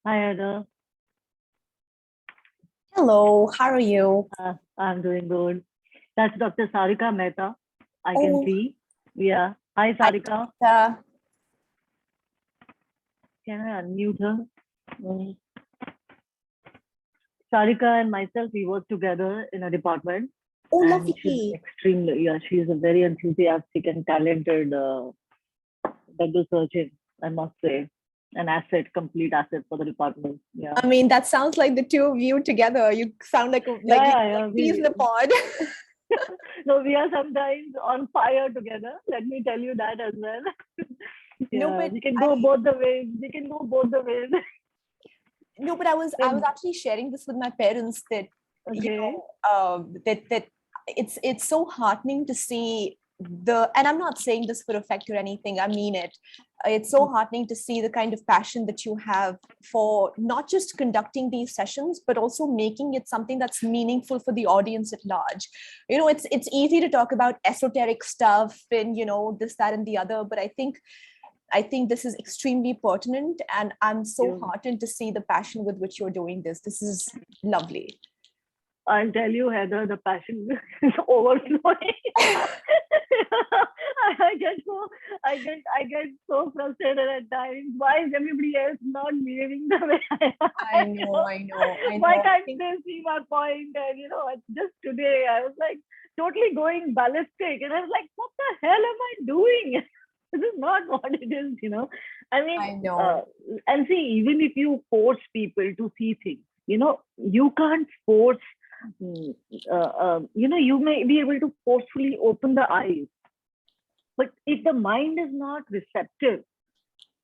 Hi, Hether. Hello, how are you? I'm doing good. That's Dr. Sarika Mehta. I can see. Yeah. Hi, Sarika. Can I unmute her? Sarika and myself, we work together in a department. Oh, and lovely. She's extremely, yeah, she's a very enthusiastic and talented dental surgeon, I must say. An asset, complete asset for the department. Yeah. I mean, that sounds like the two of you together. You sound like peas in the pod. No, we are sometimes on fire together. Let me tell you that as well. Yeah, No, but we can go both the ways. We can go both the ways. No, but I was actually sharing this with my parents that that it's so heartening to see and I'm not saying this for effect or anything, I mean it. It's so heartening to see the kind of passion that you have for not just conducting these sessions, but also making it something that's meaningful for the audience at large. You know, it's easy to talk about esoteric stuff and, you know, this, that, and the other, but I think this is extremely pertinent, and I'm so heartened to see the passion with which you're doing this. This is lovely. I'll tell you, Hether, the passion is overflowing. I get so frustrated at times. Why is everybody else not behaving the way I am? I know. Why can't they see my point? And you know, just today I was like totally going ballistic, and I was like, what the hell am I doing? This is not what it is, you know. I mean, I know. And see, even if you force people to see things, you know, you can't force. You know, you may be able to forcefully open the eyes, but if the mind is not receptive,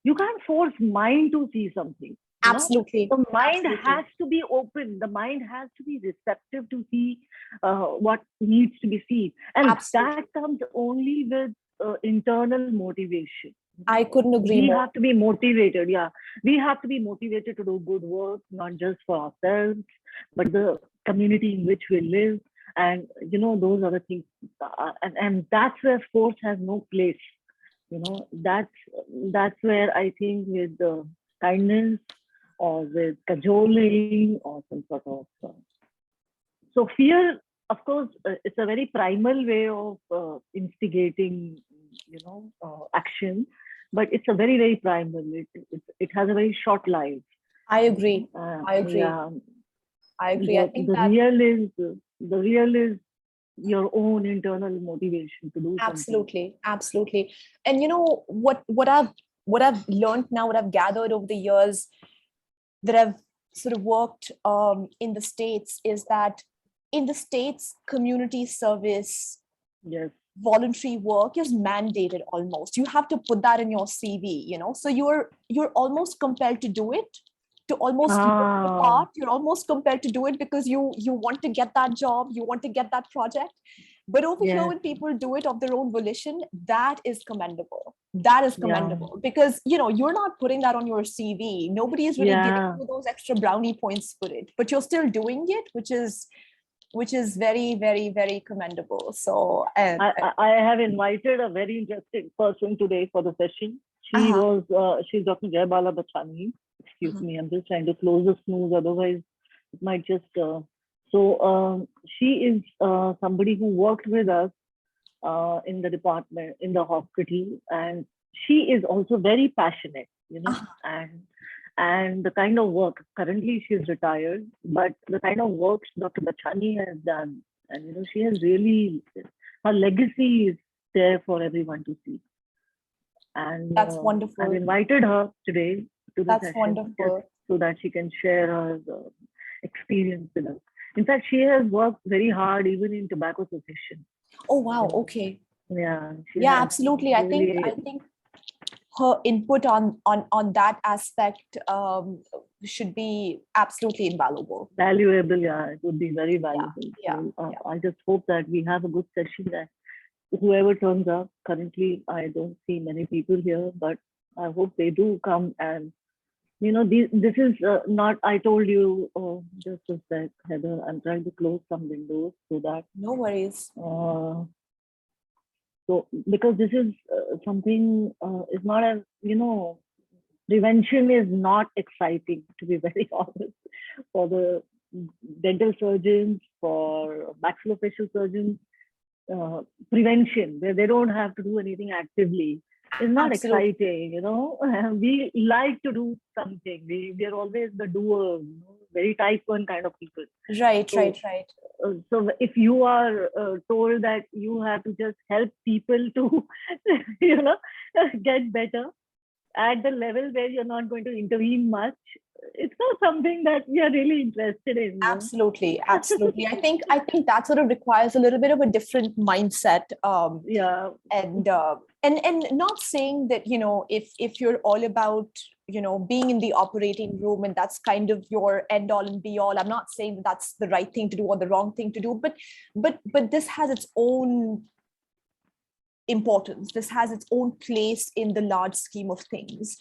you can't force mind to see something. Absolutely. The mind has to be open. The mind has to be receptive to see what needs to be seen, and that comes only with internal motivation. I couldn't agree more. We have to be motivated. Yeah, we have to be motivated to do good work, not just for ourselves, but the community in which we live. And you know, those are the things, and that's where force has no place. You know, that's where I think with the kindness or with cajoling or some sort of so fear, of course, it's a very primal way of instigating, you know, action, but it's a very, very primal. It has a very short life. I agree. Yeah. I agree. I think the real is your own internal motivation to do something. Absolutely. And you know what I've learned now, what I've gathered over the years that I've sort of worked in the States, is that in the States, community service, voluntary work is mandated almost. You have to put that in your CV, you know, so you're almost compelled to do it, to almost look the part. You're almost compelled to do it because you want to get that job, you want to get that project. But over here, when people do it of their own volition, that is commendable. That is commendable because, you know, you're not putting that on your CV. Nobody is really giving you those extra brownie points for it, but you're still doing it, which is very, very, very commendable. So I have invited a very interesting person today for the session. She's Dr. Jayabala Bachani. Excuse me, I'm just trying to close the snooze, otherwise it might just she is somebody who worked with us in the department, in the hospital, and she is also very passionate, and the kind of work, currently she's retired, but the kind of work Dr. Bachani has done, and she has really, her legacy is there for everyone to see. And That's wonderful. I've invited her today to the That's session wonderful. so that she can share her experience with us. In fact, she has worked very hard even in tobacco cessation. Oh wow, okay. Yeah. Yeah, absolutely. Really, I think her input on that aspect should be absolutely invaluable. Valuable, yeah. It would be very valuable. Yeah, So, I just hope that we have a good session, that whoever turns up. Currently, I don't see many people here, but I hope they do come. And this is not, I told you, just a sec, Heather, I'm trying to close some windows so that. No worries. So, because this is something, is not as, prevention is not exciting, to be very honest, for the dental surgeons, for maxillofacial surgeons. Prevention, where they don't have to do anything actively, is not exciting. We like to do something. We are always the doers, very type 1 kind of people. Right. So if you are told that you have to just help people to, get better at the level where you're not going to intervene much, it's not something that we are really interested in. Absolutely. I think that sort of requires a little bit of a different mindset. Yeah. And not saying that, if you're all about, being in the operating room and that's kind of your end all and be all, I'm not saying that that's the right thing to do or the wrong thing to do, but this has its own importance. This has its own place in the large scheme of things.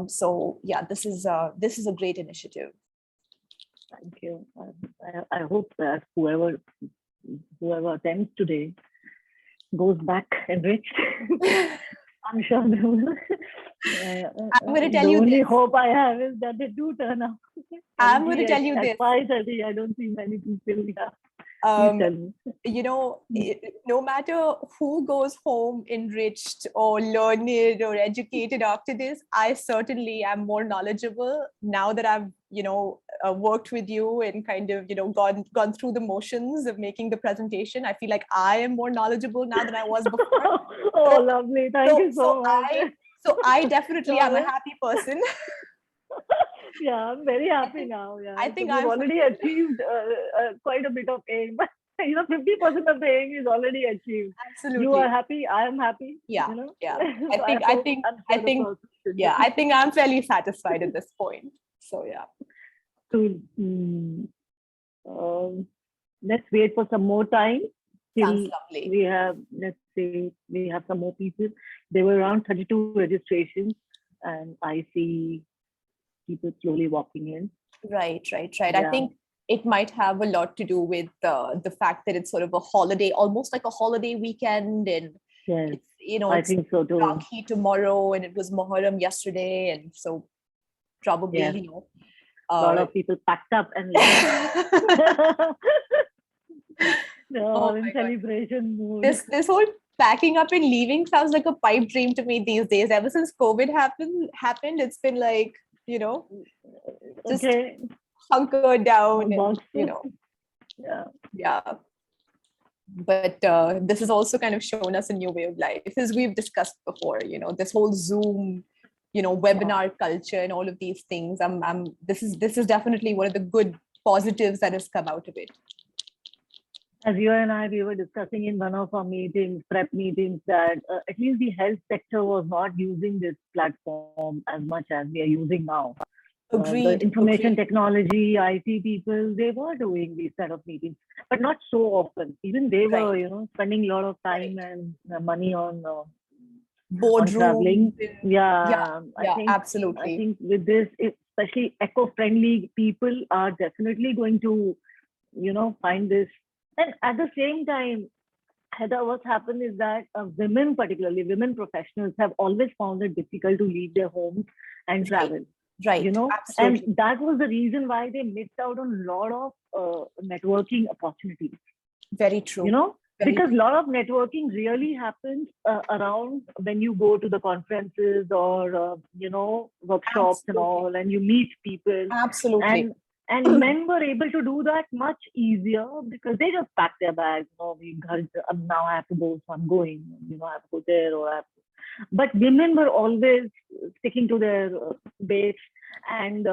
So yeah, this is a great initiative. Thank you. I hope that whoever attends today goes back enriched. I'm sure they will. I'm going to tell you the only this. hope I have is that they do turn up. I'm going to tell you this. At 5:30, I don't see many people. Yeah. No matter who goes home enriched or learned or educated after this, I certainly am more knowledgeable now that I've worked with you and kind of gone through the motions of making the presentation. I feel like I am more knowledgeable now than I was before. Oh, lovely! Thank you so much. I definitely am a happy person. Yeah, I'm very happy now. Yeah, I think I've already achieved quite a bit of aim. 50% of the aim is already achieved. Absolutely. You are happy. I am happy. Yeah. Yeah. I think I'm fairly satisfied at this point. So yeah. So let's wait for some more time. Sounds lovely. We have, let's say, we have some more people. There were around 32 registrations, and I see people slowly walking in. Right. Yeah. I think it might have a lot to do with the fact that it's sort of a holiday, almost like a holiday weekend, and yes, I think so too. Rakhi tomorrow, and it was Muharram yesterday, and so probably a lot of people packed up and left. In celebration mood. This whole packing up and leaving sounds like a pipe dream to me these days. Ever since COVID happened, it's been like, just hunker down and, Yeah. But this has also kind of shown us a new way of life, as we've discussed before, this whole Zoom, webinar culture and all of these things. This is definitely one of the good positives that has come out of it. As you and I, we were discussing in one of our meetings, prep meetings, that at least the health sector was not using this platform as much as we are using now. Agreed. The information technology, IT people, they were doing these kind of meetings, but not so often. Even they were, spending a lot of time and money on boardroom. Traveling. I think absolutely. I think with this, especially eco-friendly people are definitely going to, find this. And at the same time, Heather, what's happened is that women, particularly women professionals, have always found it difficult to leave their homes and travel. Right. Absolutely. And that was the reason why they missed out on a lot of networking opportunities. Very true. Because a lot of networking really happens around when you go to the conferences or workshops and all, and you meet people. Absolutely. And men were able to do that much easier because they just pack their bags. Now I have to go, so I'm going. I have to go there or I have to. But women were always sticking to their base and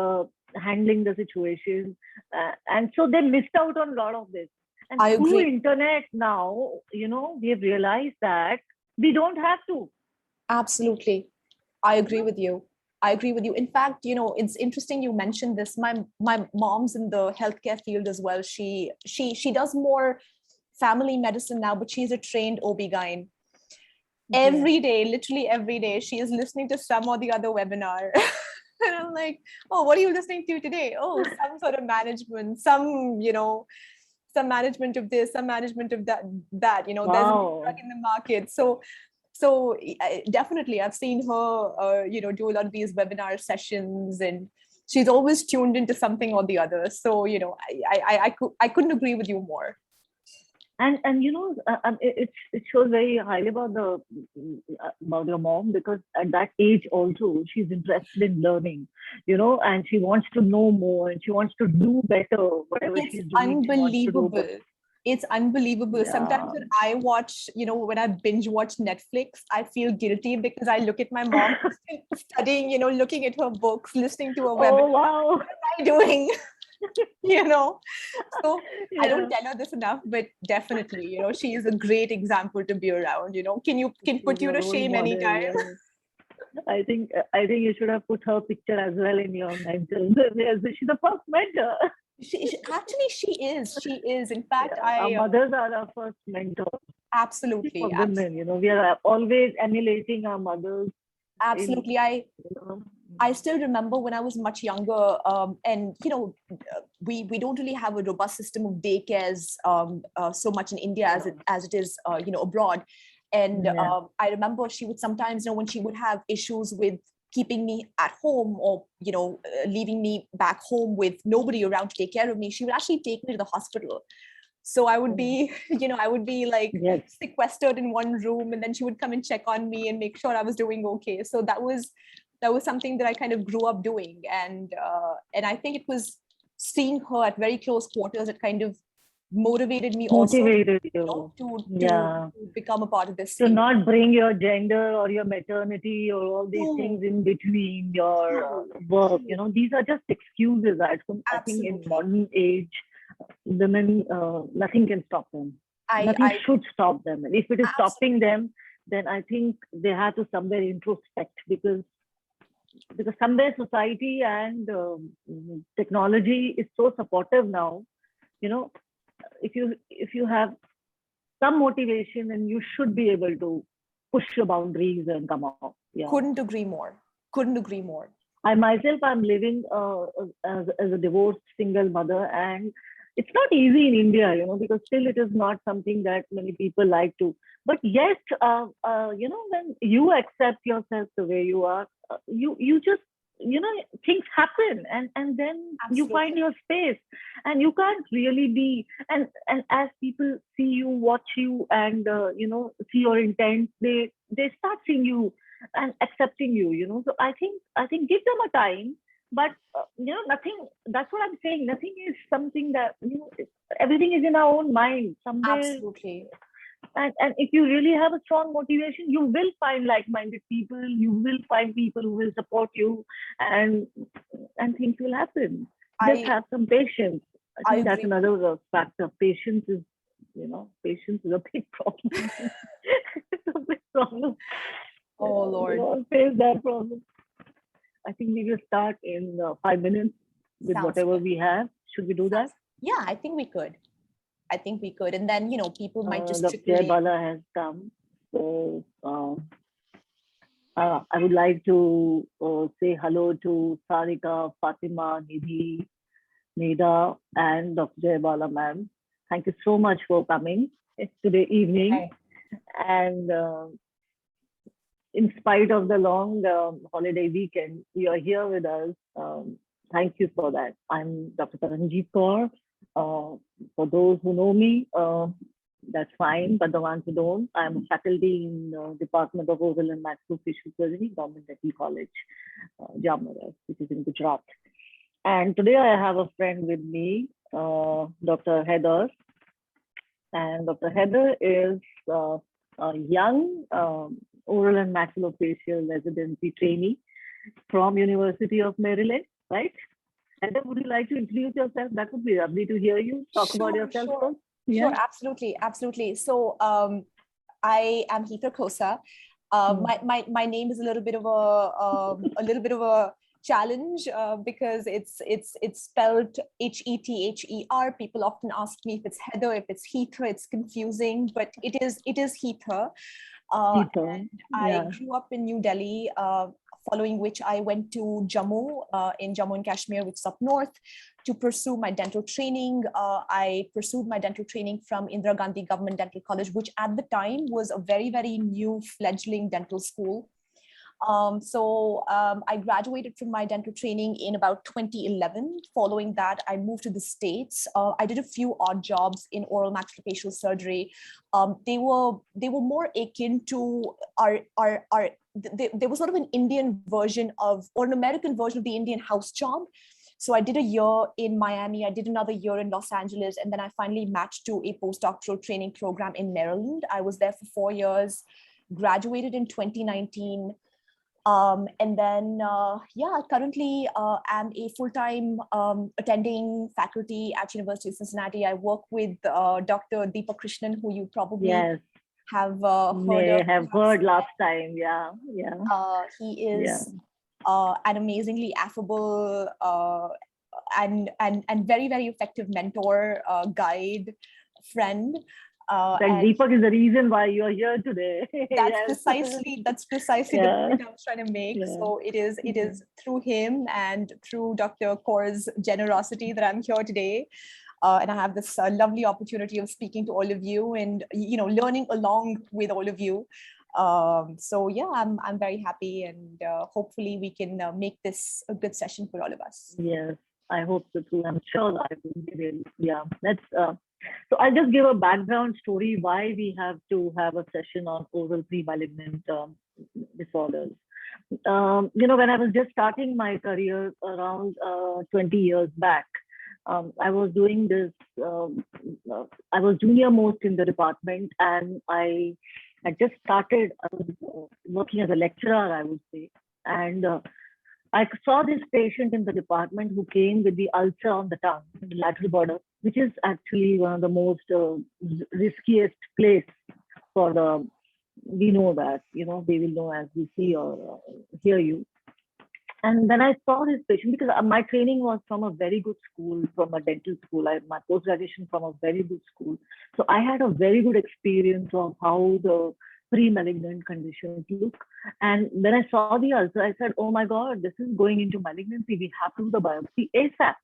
handling the situation, and so they missed out on a lot of this. And I through agree. internet now, we have realized that we don't have to. Absolutely. I agree with you. I agree with you. In fact, it's interesting you mentioned this. My mom's in the healthcare field as well. She does more family medicine now, but she's a trained OB-GYN. Every day, literally every day, she is listening to some or the other webinar. And I'm like, oh, what are you listening to today? Oh, some sort of management, some management of this, some management of that, Wow. There's a new drug in the market. So definitely I've seen her, do a lot of these webinar sessions, and she's always tuned into something or the other. So, I couldn't agree with you more. And it shows very highly about your mom, because at that age also she's interested in learning, and she wants to know more and she wants to do better. Whatever she's doing, she wants to do better. It's unbelievable. Yeah. Sometimes when I watch, when I binge watch Netflix, I feel guilty because I look at my mom studying, looking at her books, listening to a webinar. Oh, wow. What am I doing? So yeah. I don't tell her this enough, but definitely, she is a great example to be around. Can put you to shame anytime. Yes. I think you should have put her picture as well in your mentor. She's the first mentor. She is. In fact, our mothers are our first mentors. Absolutely. For women, we are always emulating our mothers. Absolutely. I still remember when I was much younger, and we don't really have a robust system of daycares so much in India as it is abroad. And I remember she would sometimes, when she would have issues with keeping me at home or leaving me back home with nobody around to take care of me, she would actually take me to the hospital. So I would be, like sequestered in one room, and then she would come and check on me and make sure I was doing okay. So that was something that I kind of grew up doing, and I think it was seeing her at very close quarters that kind of motivated me to become a part of this. To not bring your gender or your maternity or all these things in between your work. These are just excuses. I think in modern age, women, nothing can stop them. Nothing should stop them. And if it is stopping them, then I think they have to somewhere introspect, because somewhere society and technology is so supportive now. If you have some motivation, and you should be able to push your boundaries and come out. Yeah. Couldn't agree more. I myself, I'm living as a divorced single mother, and it's not easy in India, because still it is not something that many people like to. But yet, when you accept yourself the way you are, you just, things happen, and then you find your space, and you can't really be, and as people see you, watch you, and see your intent, they start seeing you and accepting you. So I think give them a time, but nothing. That's what I'm saying. Nothing is something that everything is in our own mind somewhere. Absolutely. And if you really have a strong motivation, you will find like-minded people. You will find people who will support you, and things will happen. Just have some patience. I think that's another factor. Patience is a big problem. It's a big problem. Oh Lord. We all face that problem. I think we will start in 5 minutes with whatever we have. Should we do that? Yeah, I think we could. And then, people might just Dr. Bala has come. So I would like to say hello to Sarika, Fatima, Nidhi, Nida, and Dr. Bala ma'am. Thank you so much for coming today evening. And in spite of the long holiday weekend, you are here with us. Thank you for that. I'm Dr. Taranjeet Kaur. For those who know me, that's fine. But the ones who don't, I'm a faculty in the Department of Oral and Maxillofacial Surgery, Government Dental College, Jamnagar, which is in Gujarat. And today I have a friend with me, Dr. Hether. And Dr. Hether is a young oral and maxillofacial residency trainee from University of Maryland, right? Hether, would you like to introduce yourself? That would be lovely to hear you talk about yourself first. Sure, absolutely, absolutely. So I am Hether Kosa. My name is a little bit of a challenge because it's spelled Hether. People often ask me if it's Heather, if it's Hether. It's confusing, but it is Hether. And I grew up in New Delhi, following which I went to Jammu in Jammu and Kashmir, which is up north, to pursue my dental training. I pursued my dental training from Indira Gandhi Government Dental College, which at the time was a very, very new fledgling dental school. I graduated from my dental training in about 2011. Following that, I moved to the States. I did a few odd jobs in oral maxillofacial surgery. They were more akin to they were sort of an Indian version of, or an American version of the Indian house job. So I did a year in Miami, I did another year in Los Angeles, and then I finally matched to a postdoctoral training program in Maryland. I was there for 4 years, graduated in 2019. And then, currently I'm a full-time attending faculty at University of Cincinnati. I work with Dr. Deepak Krishnan, who you probably have heard last time. He is an amazingly affable and very, very effective mentor, guide, friend. And Deepak is the reason why you're here today. That's precisely the point I was trying to make. So it is through him and through Dr. Kaur's generosity that I'm here today. And I have this lovely opportunity of speaking to all of you and, learning along with all of you. I'm very happy, and hopefully we can make this a good session for all of us. Yes, I hope so too. I'm sure I will be really. Yeah, let's. So I'll just give a background story why we have to have a session on oral premalignant disorders. When I was just starting my career around 20 years back, I was doing this. I was junior most in the department, and I had just started. I was working as a lecturer, I would say, and I saw this patient in the department who came with the ulcer on the tongue, the lateral border, which is actually one of the most riskiest place for the. We know that, they will know as we see or hear you. And then I saw this patient because my training was from a very good school, from a dental school. My post-graduation from a very good school. So I had a very good experience of how the pre-malignant conditions look. And when I saw the ulcer, I said, oh my God, this is going into malignancy. We have to do the biopsy ASAP.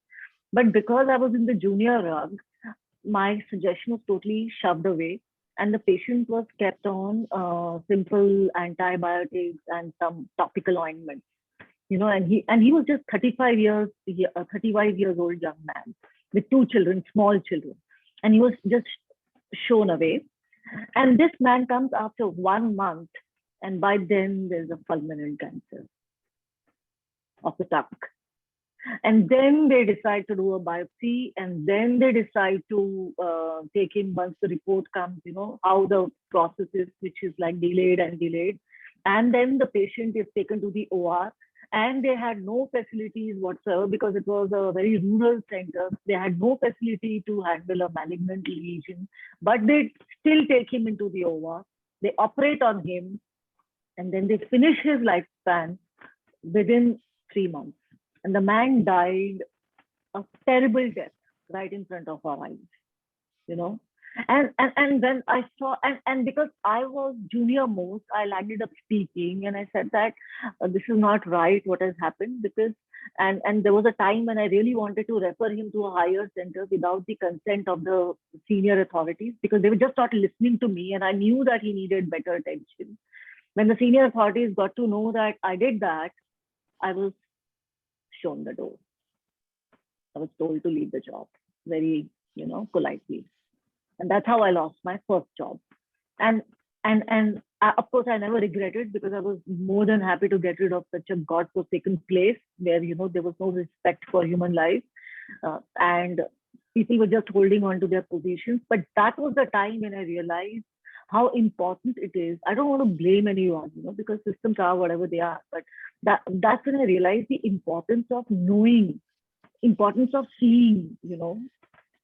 But because I was in the junior rung, my suggestion was totally shoved away. And the patient was kept on simple antibiotics and some topical ointments. And he was just 35 years old young man with 2 children, small children. And he was just shown away. And this man comes after 1 month, and by then there's a fulminant cancer of the tongue. And then they decide to do a biopsy, and then they decide to take him once the report comes, how the process is, which is like delayed. And then the patient is taken to the OR, and they had no facilities whatsoever because it was a very rural center. They had no facility to handle a malignant lesion, but they still take him into the OR. They operate on him, and then they finish his lifespan within 3 months. And the man died a terrible death right in front of our eyes, And then I saw, and because I was junior most, I landed up speaking, and I said that this is not right what has happened, because, and there was a time when I really wanted to refer him to a higher center without the consent of the senior authorities, because they were just not listening to me, and I knew that he needed better attention. When the senior authorities got to know that I did that, I was shown the door. I was told to leave the job very, politely. And that's how I lost my first job. And of course, I never regretted, because I was more than happy to get rid of such a godforsaken place where, there was no respect for human life. And people were just holding on to their positions. But that was the time when I realized how important it is. I don't want to blame anyone, because systems are whatever they are. But that's when I realized the importance of knowing, importance of seeing,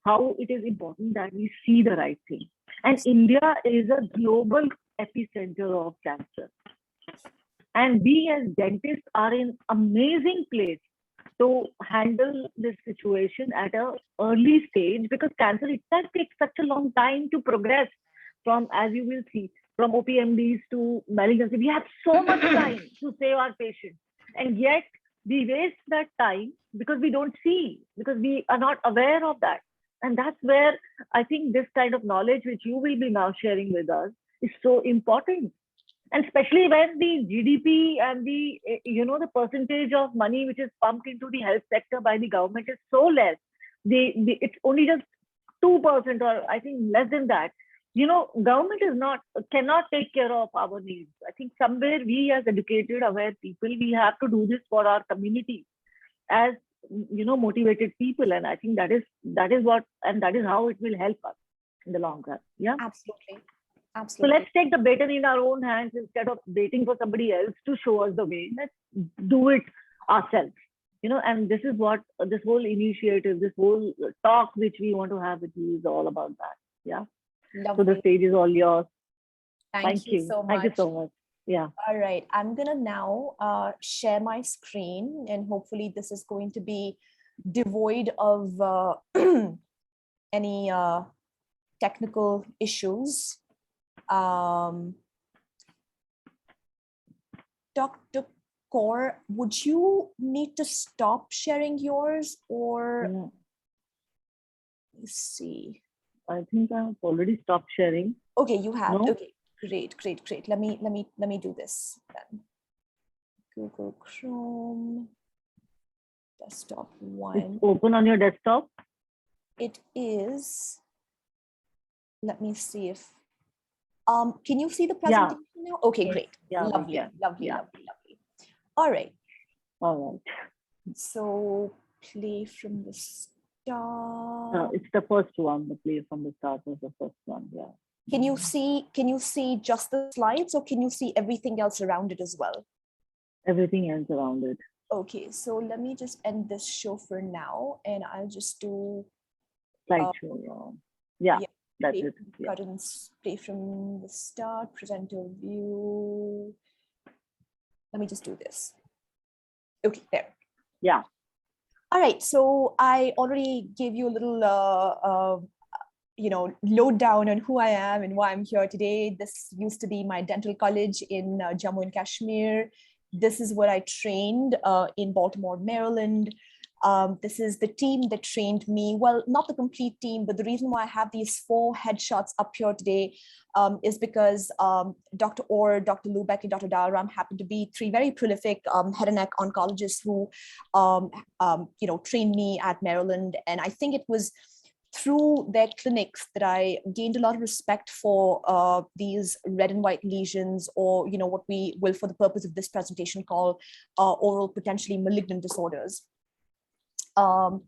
how it is important that we see the right thing. And India is a global epicenter of cancer. And we as dentists are in amazing place to handle this situation at an early stage, because cancer itself takes such a long time to progress from, as you will see, from OPMDs to malignancy. We have so much time to save our patients. And yet we waste that time because we don't see, because we are not aware of that. And that's where I think this kind of knowledge, which you will be now sharing with us, is so important. And especially when the GDP and the, the percentage of money which is pumped into the health sector by the government is so less. It's only just 2%, or I think less than that. Government cannot take care of our needs. I think somewhere we as educated, aware people, we have to do this for our community as, motivated people. And I think that is what, and that is how it will help us in the long run. Yeah. Absolutely. So let's take the baton in our own hands instead of waiting for somebody else to show us the way. Let's do it ourselves. And this is what this whole initiative, this whole talk which we want to have with you is all about that. Yeah. Lovely. So the stage is all yours. Thank you so much. Thank you so much. Yeah. All right. I'm going to now share my screen, and hopefully this is going to be devoid of any technical issues. Dr. Kaur, would you need to stop sharing yours, or let's see. I think I've already stopped sharing. Okay, you have. No? Okay, great. Let me do this then. Google Chrome, desktop one. It's open on your desktop? It is. Let me see if. Can you see the presentation now? Okay, great. Yeah, lovely. All right. So play from the start. It's the first one. The play from the start was the first one. Yeah. Can you see just the slides, or can you see everything else around it as well? Everything else around it. Okay, so let me just end this show for now, and I'll just do slideshow. Yeah. That's it. Yeah. Buttons, play from the start, presenter view. Let me just do this. Okay, there. Yeah. All right. So I already gave you a little, lowdown on who I am and why I'm here today. This used to be my dental college in Jammu and Kashmir. This is where I trained in Baltimore, Maryland. This is the team that trained me. Well, not the complete team, but the reason why I have these 4 headshots up here today is because Dr. Orr, Dr. Lubeck, and Dr. Dalram happen to be 3 very prolific head and neck oncologists who, trained me at Maryland. And I think it was through their clinics that I gained a lot of respect for these red and white lesions, or, what we will, for the purpose of this presentation, call oral potentially malignant disorders. I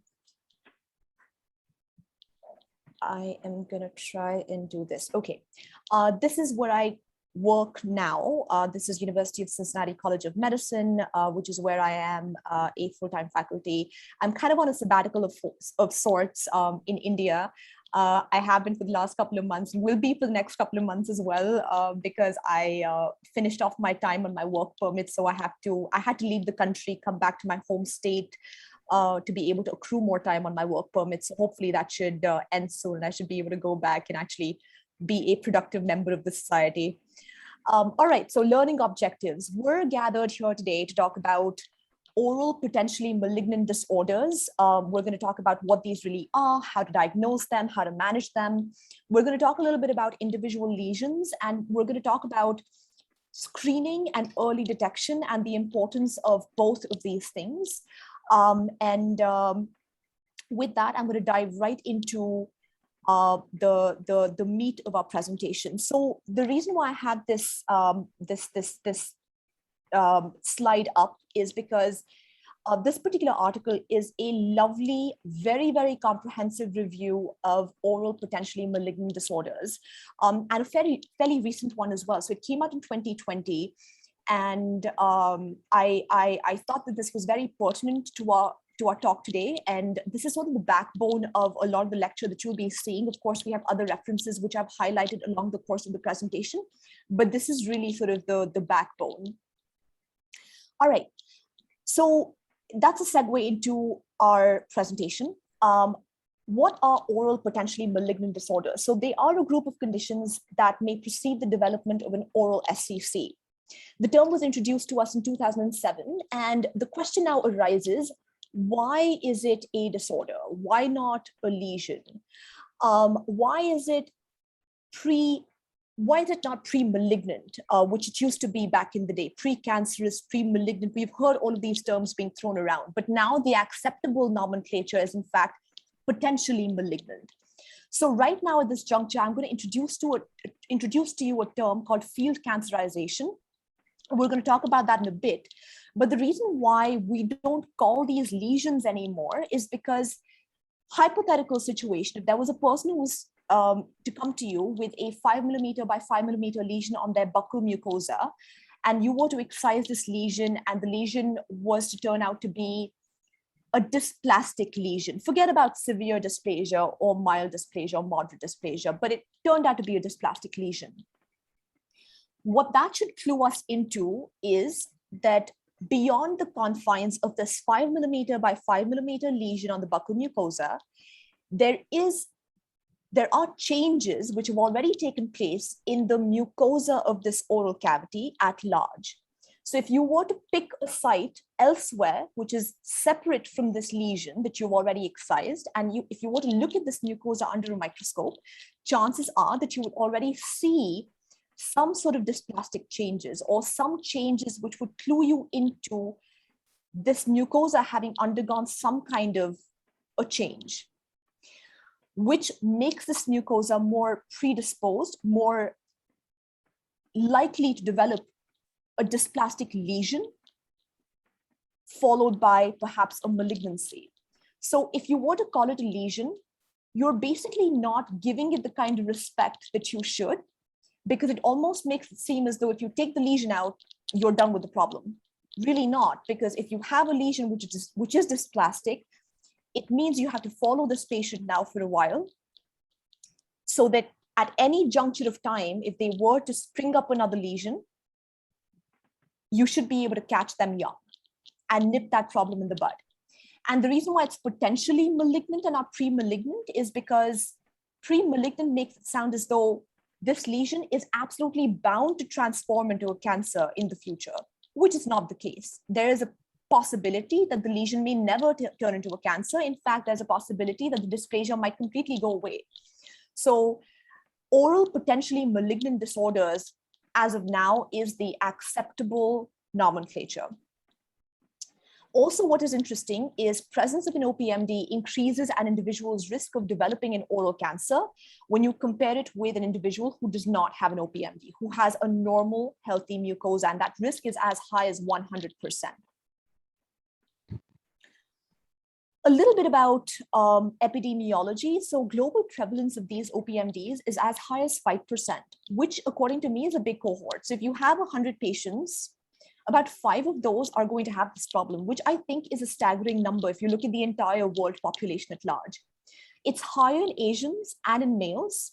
am going to try and do this. Okay. This is where I work now. This is University of Cincinnati College of Medicine, which is where I am a full-time faculty. I'm kind of on a sabbatical of sorts in India. I have been for the last couple of months, and will be for the next couple of months as well, because I finished off my time on my work permit. So I had to leave the country, come back to my home state, to be able to accrue more time on my work permit. So hopefully that should end soon. I should be able to go back and actually be a productive member of the society. All right, so learning objectives. We're gathered here today to talk about oral potentially malignant disorders. We're going to talk about what these really are, how to diagnose them, how to manage them. We're going to talk a little bit about individual lesions, and we're going to talk about screening and early detection and the importance of both of these things. With that, I'm going to dive right into the meat of our presentation. So the reason why I had this slide up is because this particular article is a lovely, very, very comprehensive review of oral potentially malignant disorders, and a fairly recent one as well. So it came out in 2020, and I thought that this was very pertinent to our talk today, and this is sort of the backbone of a lot of the lecture that you'll be seeing. Of course, we have other references which I've highlighted along the course of the presentation, but this is really sort of the backbone. All right, so that's a segue into our presentation. What are oral potentially malignant disorders? So they are a group of conditions that may precede the development of an oral SCC. The term was introduced to us in 2007, and the question now arises, why is it a disorder? Why not a lesion? Why is it not pre-malignant, which it used to be back in the day, precancerous, pre-malignant? We've heard all of these terms being thrown around, but now the acceptable nomenclature is in fact potentially malignant. So right now at this juncture, I'm going to introduce to you a term called field cancerization. We're going to talk about that in a bit. But the reason why we don't call these lesions anymore is because hypothetical situation, if there was a person who was to come to you with a 5 millimeter by 5 millimeter lesion on their buccal mucosa, and you were to excise this lesion, and the lesion was to turn out to be a dysplastic lesion. Forget about severe dysplasia or mild dysplasia or moderate dysplasia, but it turned out to be a dysplastic lesion. What that should clue us into is that beyond the confines of this 5 millimeter by 5 millimeter lesion on the buccal mucosa, there are changes which have already taken place in the mucosa of this oral cavity at large. So if you were to pick a site elsewhere, which is separate from this lesion that you've already excised, and if you were to look at this mucosa under a microscope, chances are that you would already see some sort of dysplastic changes or some changes which would clue you into this mucosa having undergone some kind of a change, which makes this mucosa more predisposed, more likely to develop a dysplastic lesion, followed by perhaps a malignancy. So if you were to call it a lesion, you're basically not giving it the kind of respect that you should, because it almost makes it seem as though if you take the lesion out, you're done with the problem. Really not, because if you have a lesion which is dysplastic, it means you have to follow this patient now for a while, so that at any juncture of time, if they were to spring up another lesion, you should be able to catch them young and nip that problem in the bud. And the reason why it's potentially malignant and not pre-malignant is because pre-malignant makes it sound as though this lesion is absolutely bound to transform into a cancer in the future, which is not the case. There is a possibility that the lesion may never turn into a cancer. In fact, there's a possibility that the dysplasia might completely go away. So oral potentially malignant disorders, as of now, is the acceptable nomenclature. Also, what is interesting is presence of an OPMD increases an individual's risk of developing an oral cancer when you compare it with an individual who does not have an OPMD, who has a normal, healthy mucosa, and that risk is as high as 100%. A little bit about epidemiology. So global prevalence of these OPMDs is as high as 5%, which according to me is a big cohort. So if you have 100 patients, about 5 of those are going to have this problem, which I think is a staggering number if you look at the entire world population at large. It's higher in Asians and in males.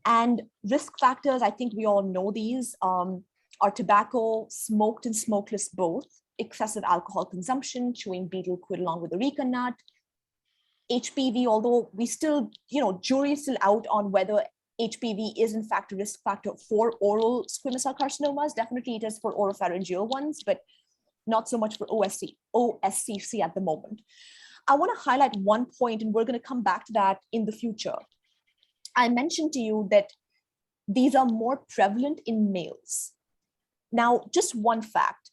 And risk factors, I think we all know these, are tobacco, smoked and smokeless both, excessive alcohol consumption, chewing betel quid along with areca nut, HPV, although we still, jury is still out on whether HPV is in fact a risk factor for oral squamous cell carcinomas. Definitely it is for oropharyngeal ones, but not so much for OSCC at the moment. I want to highlight one point, and we're going to come back to that in the future. I mentioned to you that these are more prevalent in males. Now, just one fact.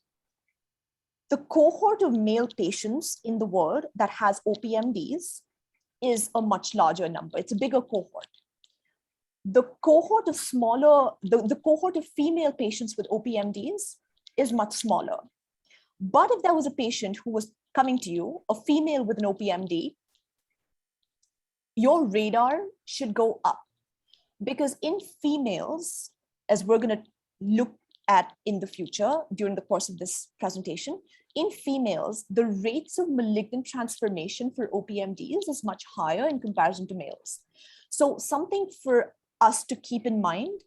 The cohort of male patients in the world that has OPMDs is a much larger number. It's a bigger cohort. the cohort of the cohort of female patients with OPMDs is much smaller. But if there was a patient who was coming to you, a female with an OPMD, your radar should go up, because in females, as we're going to look at in the future during the course of this presentation, in females, the rates of malignant transformation for OPMDs is much higher in comparison to males. So something for us to keep in mind,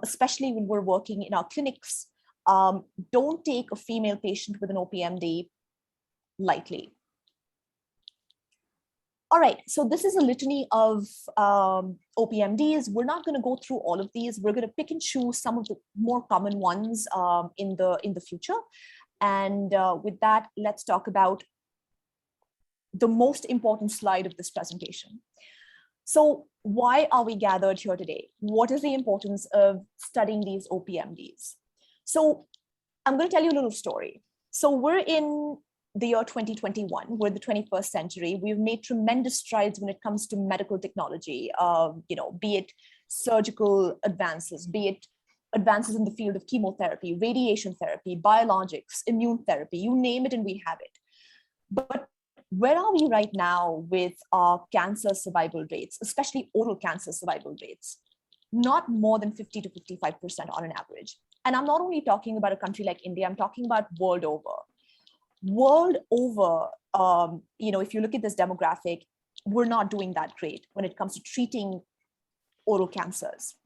especially when we're working in our clinics, don't take a female patient with an OPMD lightly. All right, so this is a litany of OPMDs. We're not going to go through all of these. We're going to pick and choose some of the more common ones in the future. And with that, let's talk about the most important slide of this presentation. So why are we gathered here today? What is the importance of studying these OPMDs? So I'm going to tell you a little story. So we're in the year 2021, we're the 21st century. We've made tremendous strides when it comes to medical technology, be it surgical advances, be it advances in the field of chemotherapy, radiation therapy, biologics, immune therapy, you name it and we have it. But where are we right now with our cancer survival rates, especially oral cancer survival rates? Not more than 50 to 55% on an average. And I'm not only talking about a country like India, I'm talking about world over. World over, if you look at this demographic, we're not doing that great when it comes to treating oral cancers.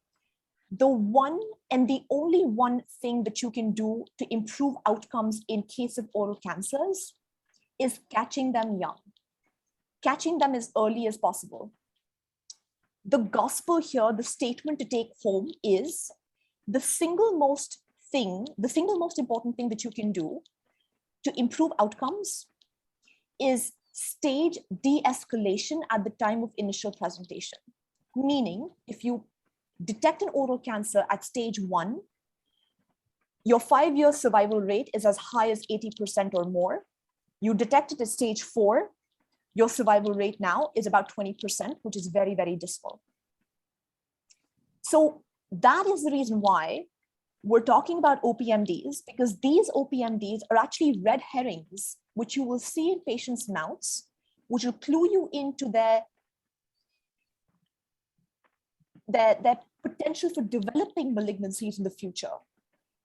The one and the only one thing that you can do to improve outcomes in case of oral cancers is catching them young, catching them as early as possible. The gospel here, the statement to take home is the single most important thing that you can do to improve outcomes is stage de-escalation at the time of initial presentation. Meaning, if you detect an oral cancer at stage 1, your 5-year survival rate is as high as 80% or more. You detect it at stage 4, your survival rate now is about 20%, which is very, very dismal. So that is the reason why we're talking about OPMDs, because these OPMDs are actually red herrings, which you will see in patients' mouths, which will clue you into their potential for developing malignancies in the future.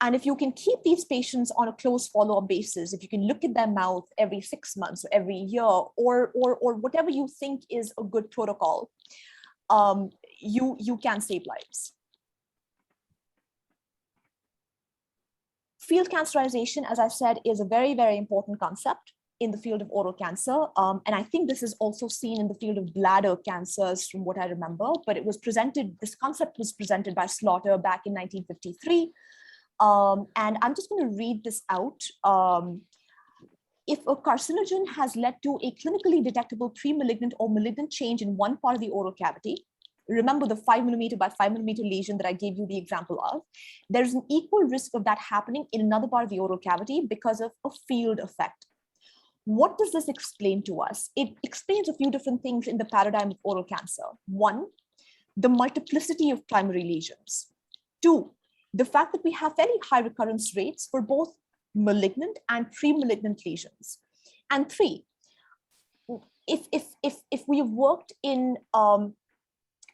And if you can keep these patients on a close follow-up basis, if you can look at their mouth every 6 months or every year, or whatever you think is a good protocol, you can save lives. Field cancerization, as I said, is a very, very important concept in the field of oral cancer. And I think this is also seen in the field of bladder cancers from what I remember, but this concept was presented by Slaughter back in 1953. And I'm just going to read this out. If a carcinogen has led to a clinically detectable pre-malignant or malignant change in one part of the oral cavity, remember the 5 millimeter by 5 millimeter lesion that I gave you the example of, there's an equal risk of that happening in another part of the oral cavity because of a field effect. What does this explain to us? It explains a few different things in the paradigm of oral cancer. 1, the multiplicity of primary lesions. 2, the fact that we have fairly high recurrence rates for both malignant and pre-malignant lesions. And 3, if we have worked in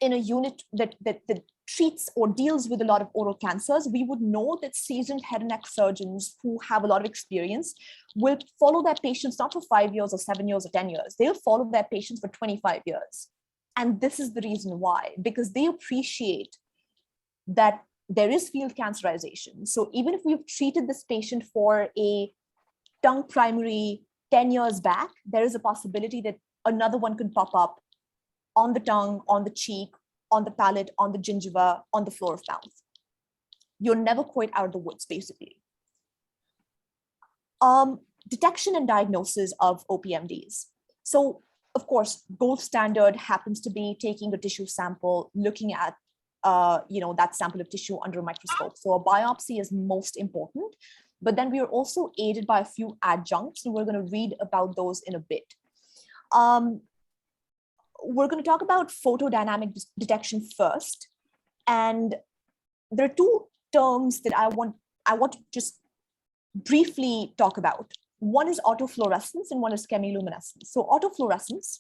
a unit that treats or deals with a lot of oral cancers, we would know that seasoned head and neck surgeons who have a lot of experience will follow their patients not for 5 years or 7 years or 10 years. They'll follow their patients for 25 years. And this is the reason why, because they appreciate that there is field cancerization. So even if we've treated this patient for a tongue primary 10 years back, there is a possibility that another one could pop up on the tongue, on the cheek, on the palate, on the gingiva, on the floor of mouth. You're never quite out of the woods, basically. Detection and diagnosis of OPMDs. So, of course, gold standard happens to be taking a tissue sample, looking at that sample of tissue under a microscope. So a biopsy is most important, but then we are also aided by a few adjuncts, and we're going to read about those in a bit. We're going to talk about photodynamic detection first. And there are two terms that I want to just briefly talk about. One is autofluorescence and one is chemiluminescence. So autofluorescence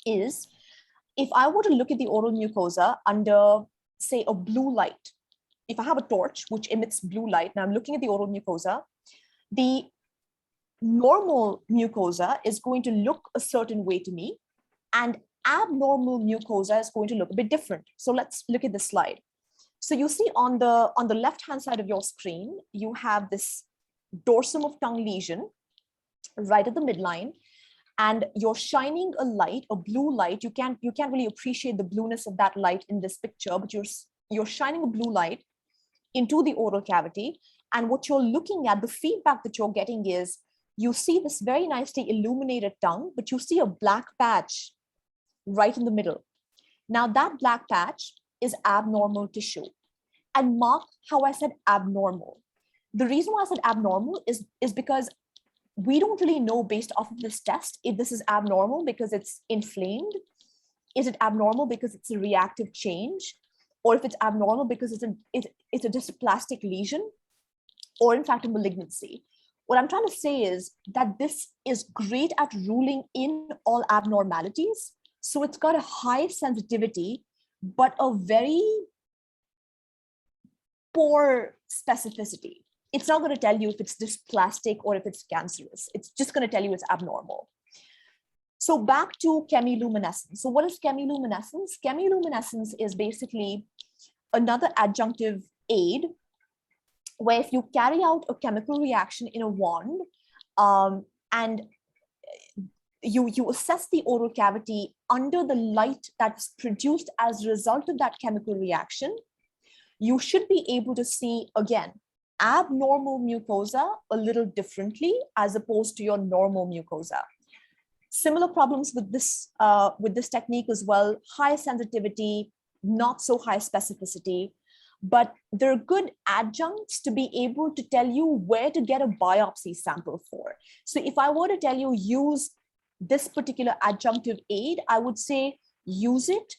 is if I were to look at the oral mucosa under, say, a blue light. If I have a torch which emits blue light and I'm looking at the oral mucosa, the normal mucosa is going to look a certain way to me, and abnormal mucosa is going to look a bit different. So let's look at this slide. So you see on the left-hand side of your screen, you have this dorsum of tongue lesion right at the midline, and you're shining a light, a blue light. You can't really appreciate the blueness of that light in this picture, but you're shining a blue light into the oral cavity. And what you're looking at, the feedback that you're getting is, you see this very nicely illuminated tongue, but you see a black patch right in the middle. Now that black patch is abnormal tissue. And mark how I said abnormal. The reason why I said abnormal is because we don't really know based off of this test if this is abnormal because it's inflamed. Is it abnormal because it's a reactive change? Or if it's abnormal because it's a dysplastic lesion, or in fact a malignancy. What I'm trying to say is that this is great at ruling in all abnormalities. So it's got a high sensitivity, but a very poor specificity. It's not going to tell you if it's dysplastic or if it's cancerous. It's just going to tell you it's abnormal. So back to chemiluminescence. So what is chemiluminescence? Chemiluminescence is basically another adjunctive aid where if you carry out a chemical reaction in a wand and you assess the oral cavity under the light that's produced as a result of that chemical reaction, you should be able to see, again, abnormal mucosa a little differently as opposed to your normal mucosa. Similar problems with this technique as well: high sensitivity, not so high specificity, but they're good adjuncts to be able to tell you where to get a biopsy sample for. So if I were to tell you use this particular adjunctive aid, I would say use it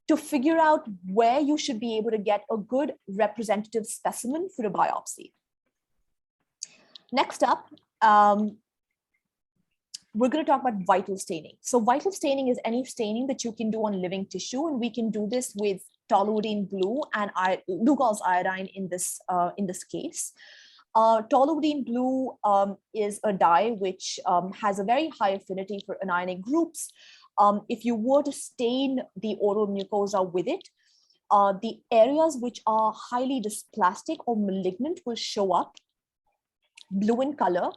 to figure out where you should be able to get a good representative specimen for a biopsy. Next up, we're going to talk about vital staining. So vital staining is any staining that you can do on living tissue, and we can do this with toluidine blue and Lugol's iodine in this case. Toluidine blue is a dye which has a very high affinity for anionic groups. If you were to stain the oral mucosa with it, the areas which are highly dysplastic or malignant will show up blue in color,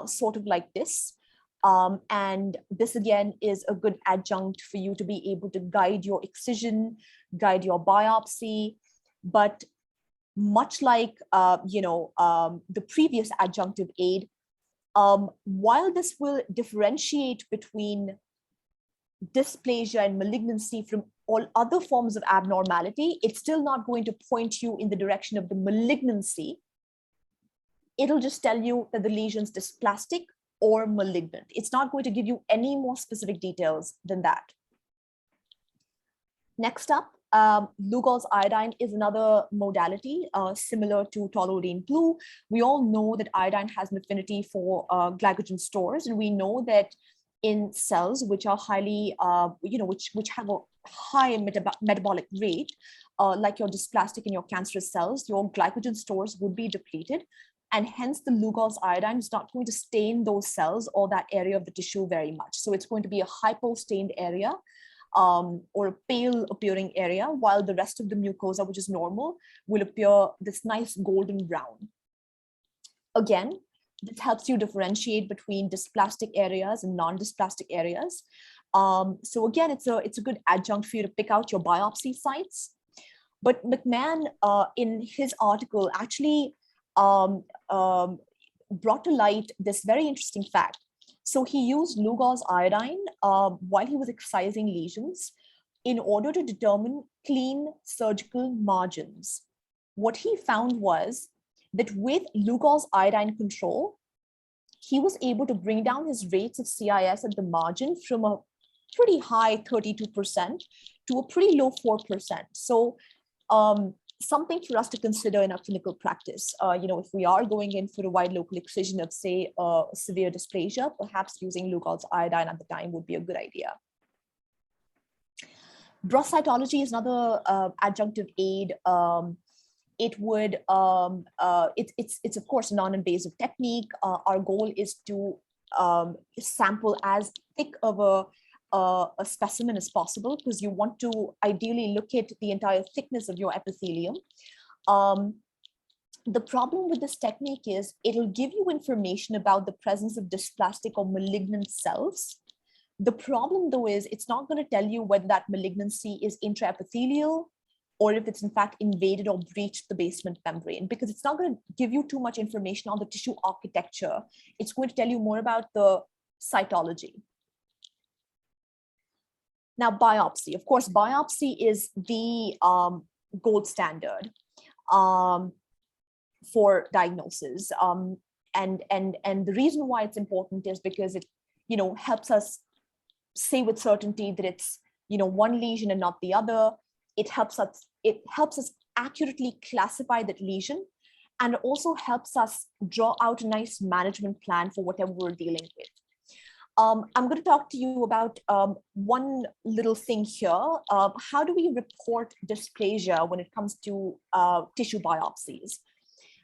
sort of like this. And this again is a good adjunct for you to be able to guide your excision, guide your biopsy. But much like the previous adjunctive aid, while this will differentiate between dysplasia and malignancy from all other forms of abnormality, it's still not going to point you in the direction of the malignancy. It'll just tell you that the lesion's dysplastic or malignant. It's not going to give you any more specific details than that. Next up, Lugol's iodine is another modality similar to toluidine blue. We all know that iodine has an affinity for glycogen stores, and we know that in cells which are highly, which have a high metabolic rate, like your dysplastic and your cancerous cells, your glycogen stores would be depleted. And hence the Lugol's iodine is not going to stain those cells or that area of the tissue very much. So it's going to be a hypo-stained area or a pale appearing area, while the rest of the mucosa, which is normal, will appear this nice golden brown. Again, this helps you differentiate between dysplastic areas and non-dysplastic areas. So again, it's a good adjunct for you to pick out your biopsy sites. But McMahon, in his article, actually brought to light this very interesting fact. So he used Lugol's iodine while he was excising lesions in order to determine clean surgical margins. What he found was that with Lugol's iodine control, he was able to bring down his rates of CIS at the margin from a pretty high 32% to a pretty low 4%. So something for us to consider in our clinical practice. If we are going in for a wide local excision of, say, severe dysplasia, perhaps using Lugol's iodine at the time would be a good idea. Broth cytology is another adjunctive aid. It's of course a non-invasive technique. Our goal is to sample as thick of a specimen as possible, because you want to ideally look at the entire thickness of your epithelium. The problem with this technique is it'll give you information about the presence of dysplastic or malignant cells. The problem though is it's not going to tell you whether that malignancy is intraepithelial or if it's in fact invaded or breached the basement membrane, because it's not going to give you too much information on the tissue architecture. It's going to tell you more about the cytology. Now, biopsy. Of course, biopsy is the gold standard for diagnosis. And the reason why it's important is because it, helps us say with certainty that it's, one lesion and not the other. It helps us accurately classify that lesion, and also helps us draw out a nice management plan for whatever we're dealing with. I'm going to talk to you about one little thing here. How do we report dysplasia when it comes to tissue biopsies?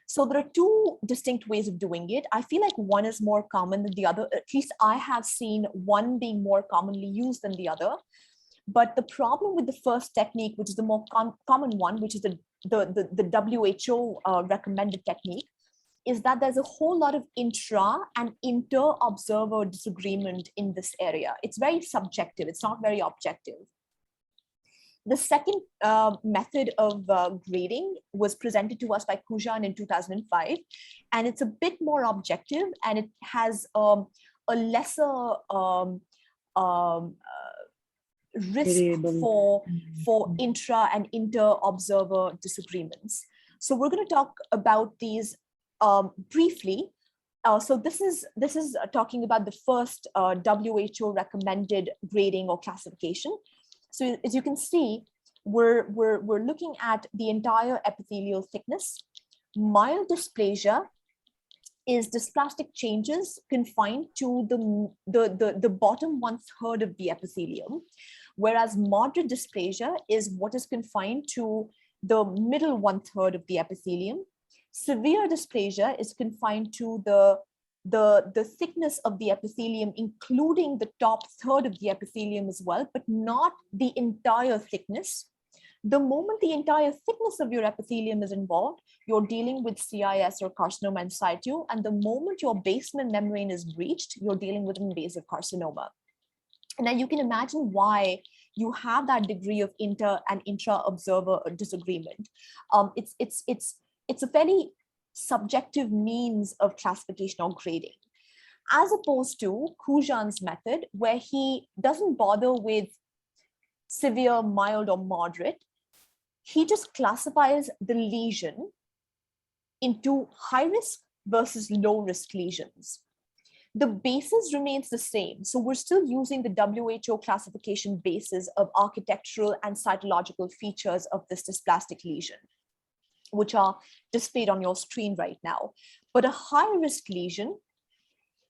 So there are two distinct ways of doing it. I feel like one is more common than the other. At least I have seen one being more commonly used than the other. But the problem with the first technique, which is the more common one, which is the WHO recommended technique, is that there's a whole lot of intra and inter-observer disagreement in this area. It's very subjective. It's not very objective. The second method of grading was presented to us by Kujan in 2005, and it's a bit more objective, and it has a lesser risk for intra and inter-observer disagreements. So we're going to talk about these briefly. So this is talking about the first WHO recommended grading or classification. So as you can see, we're looking at the entire epithelial thickness. Mild dysplasia is dysplastic changes confined to the bottom 1/3 of the epithelium, whereas moderate dysplasia is what is confined to the middle 1/3 of the epithelium. Severe dysplasia is confined to the thickness of the epithelium, including the top 1/3 of the epithelium as well, but not the entire thickness. The moment the entire thickness of your epithelium is involved, you're dealing with CIS or carcinoma in situ. And the moment your basement membrane is breached, you're dealing with invasive carcinoma. And now you can imagine why you have that degree of inter and intra-observer disagreement. It's a fairly subjective means of classification or grading, as opposed to Kujan's method, where he doesn't bother with severe, mild, or moderate. He just classifies the lesion into high risk versus low risk lesions. The basis remains the same. So we're still using the WHO classification basis of architectural and cytological features of this dysplastic lesion, which are displayed on your screen right now. But a high-risk lesion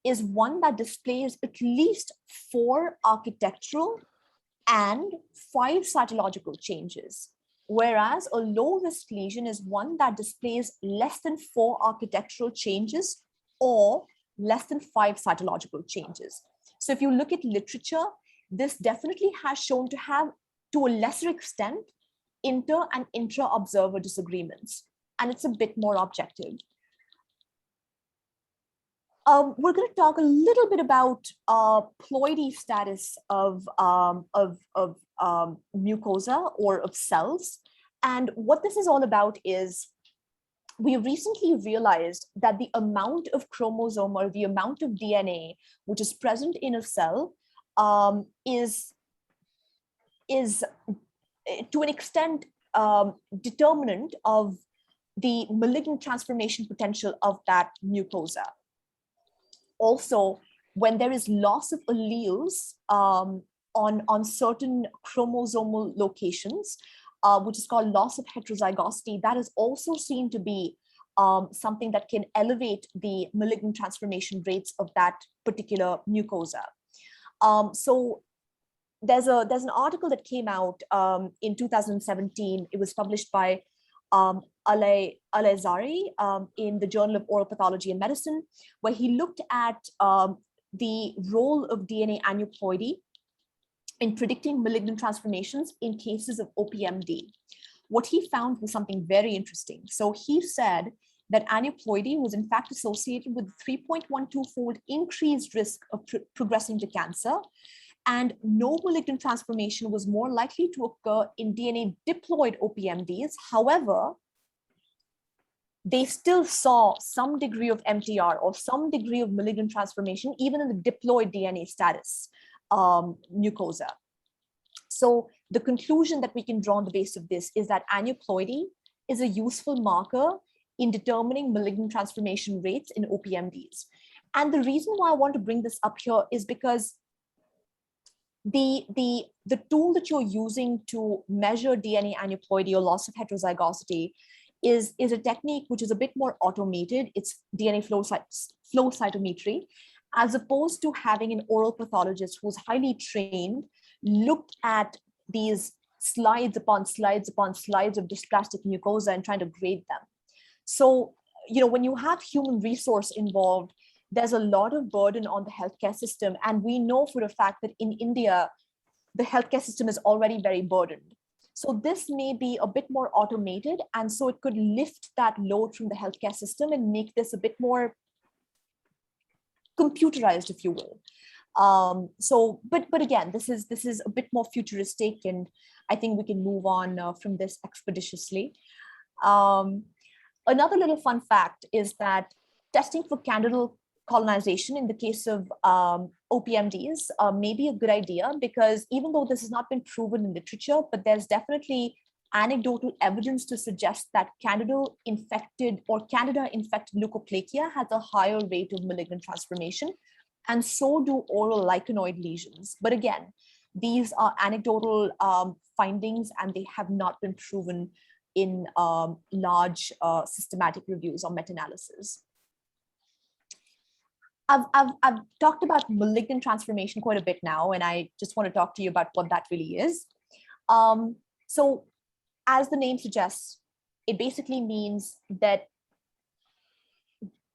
is one that displays at least 4 architectural and 5 cytological changes, whereas a low-risk lesion is one that displays less than 4 architectural changes or less than 5 cytological changes. So if you look at literature, this definitely has shown to have, to a lesser extent, inter and intra-observer disagreements, and it's a bit more objective. We're going to talk a little bit about ploidy status of mucosa or of cells. And what this is all about is we recently realized that the amount of chromosome or the amount of DNA which is present in a cell is to an extent determinant of the malignant transformation potential of that mucosa. Also, when there is loss of alleles on certain chromosomal locations, which is called loss of heterozygosity, that is also seen to be something that can elevate the malignant transformation rates of that particular mucosa. So there's an article that came out in 2017. It was published by Alezari in the Journal of Oral Pathology and Medicine, where he looked at the role of DNA aneuploidy in predicting malignant transformations in cases of OPMD. What he found was something very interesting. So he said that aneuploidy was in fact associated with 3.12-fold increased risk of progressing to cancer, and no malignant transformation was more likely to occur in DNA diploid OPMDs. However, they still saw some degree of MTR or some degree of malignant transformation, even in the diploid DNA status mucosa. So the conclusion that we can draw on the basis of this is that aneuploidy is a useful marker in determining malignant transformation rates in OPMDs. And the reason why I want to bring this up here is because the tool that you're using to measure DNA aneuploidy or loss of heterozygosity is a technique which is a bit more automated. It's DNA flow cytometry, as opposed to having an oral pathologist who's highly trained look at these slides upon slides upon slides of dysplastic mucosa and trying to grade them. So, when you have human resource involved, there's a lot of burden on the healthcare system. And we know for a fact that in India, the healthcare system is already very burdened. So this may be a bit more automated. And so it could lift that load from the healthcare system and make this a bit more computerized, if you will. But again, this is a bit more futuristic, and I think we can move on from this expeditiously. Another little fun fact is that testing for candidal colonization in the case of OPMDs may be a good idea, because even though this has not been proven in literature, but there's definitely anecdotal evidence to suggest that candida-infected leukoplakia has a higher rate of malignant transformation, and so do oral lichenoid lesions. But again, these are anecdotal findings, and they have not been proven in large systematic reviews or meta-analysis. I've talked about malignant transformation quite a bit now, and I just want to talk to you about what that really is. So as the name suggests, it basically means that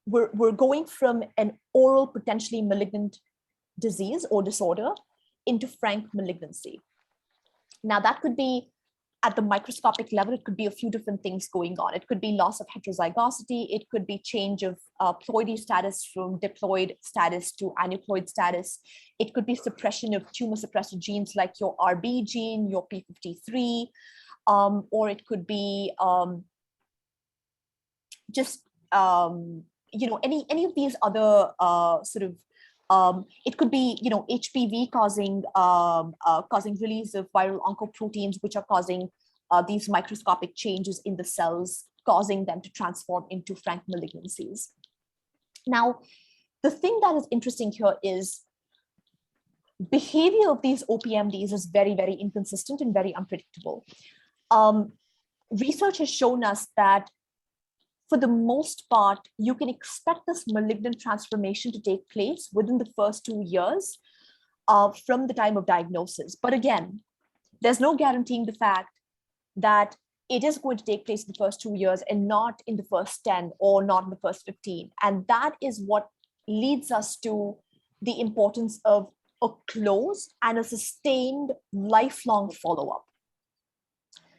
we're going from an oral potentially malignant disease or disorder into frank malignancy. Now that could be at the microscopic level, it could be a few different things going on. It could be loss of heterozygosity. It could be change of ploidy status from diploid status to aneuploid status. It could be suppression of tumor suppressor genes like your RB gene, your P53, or it could be any of these other it could be, HPV causing release of viral oncoproteins, which are causing these microscopic changes in the cells, causing them to transform into frank malignancies. Now, the thing that is interesting here is behavior of these OPMDs is very, very inconsistent and very unpredictable. Research has shown us that for the most part, you can expect this malignant transformation to take place within the first 2 years from the time of diagnosis. But again, there's no guaranteeing the fact that it is going to take place in the first 2 years and not in the first 10 or not in the first 15. And that is what leads us to the importance of a close and a sustained lifelong follow-up.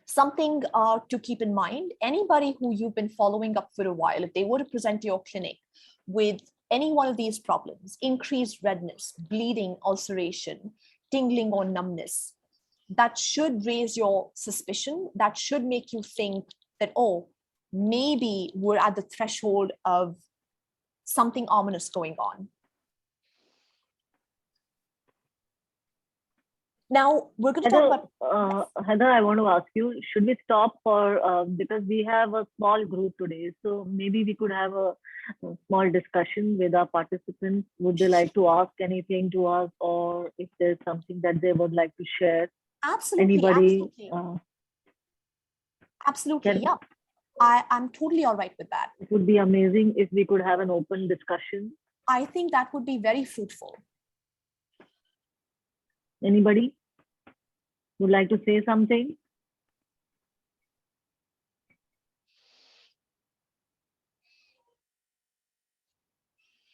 Something to keep in mind, anybody who you've been following up for a while, if they were to present to your clinic with any one of these problems, increased redness, bleeding, ulceration, tingling or numbness, that should raise your suspicion. That should make you think that, oh, maybe we're at the threshold of something ominous going on. Now, we're going to talk about... Hether, I want to ask you, should we stop for, because we have a small group today, so maybe we could have a small discussion with our participants. Would they like to ask anything to us, or if there's something that they would like to share? Absolutely, Anybody? absolutely. Absolutely, yeah. I'm totally all right with that. It would be amazing if we could have an open discussion. I think that would be very fruitful. Anybody would like to say something?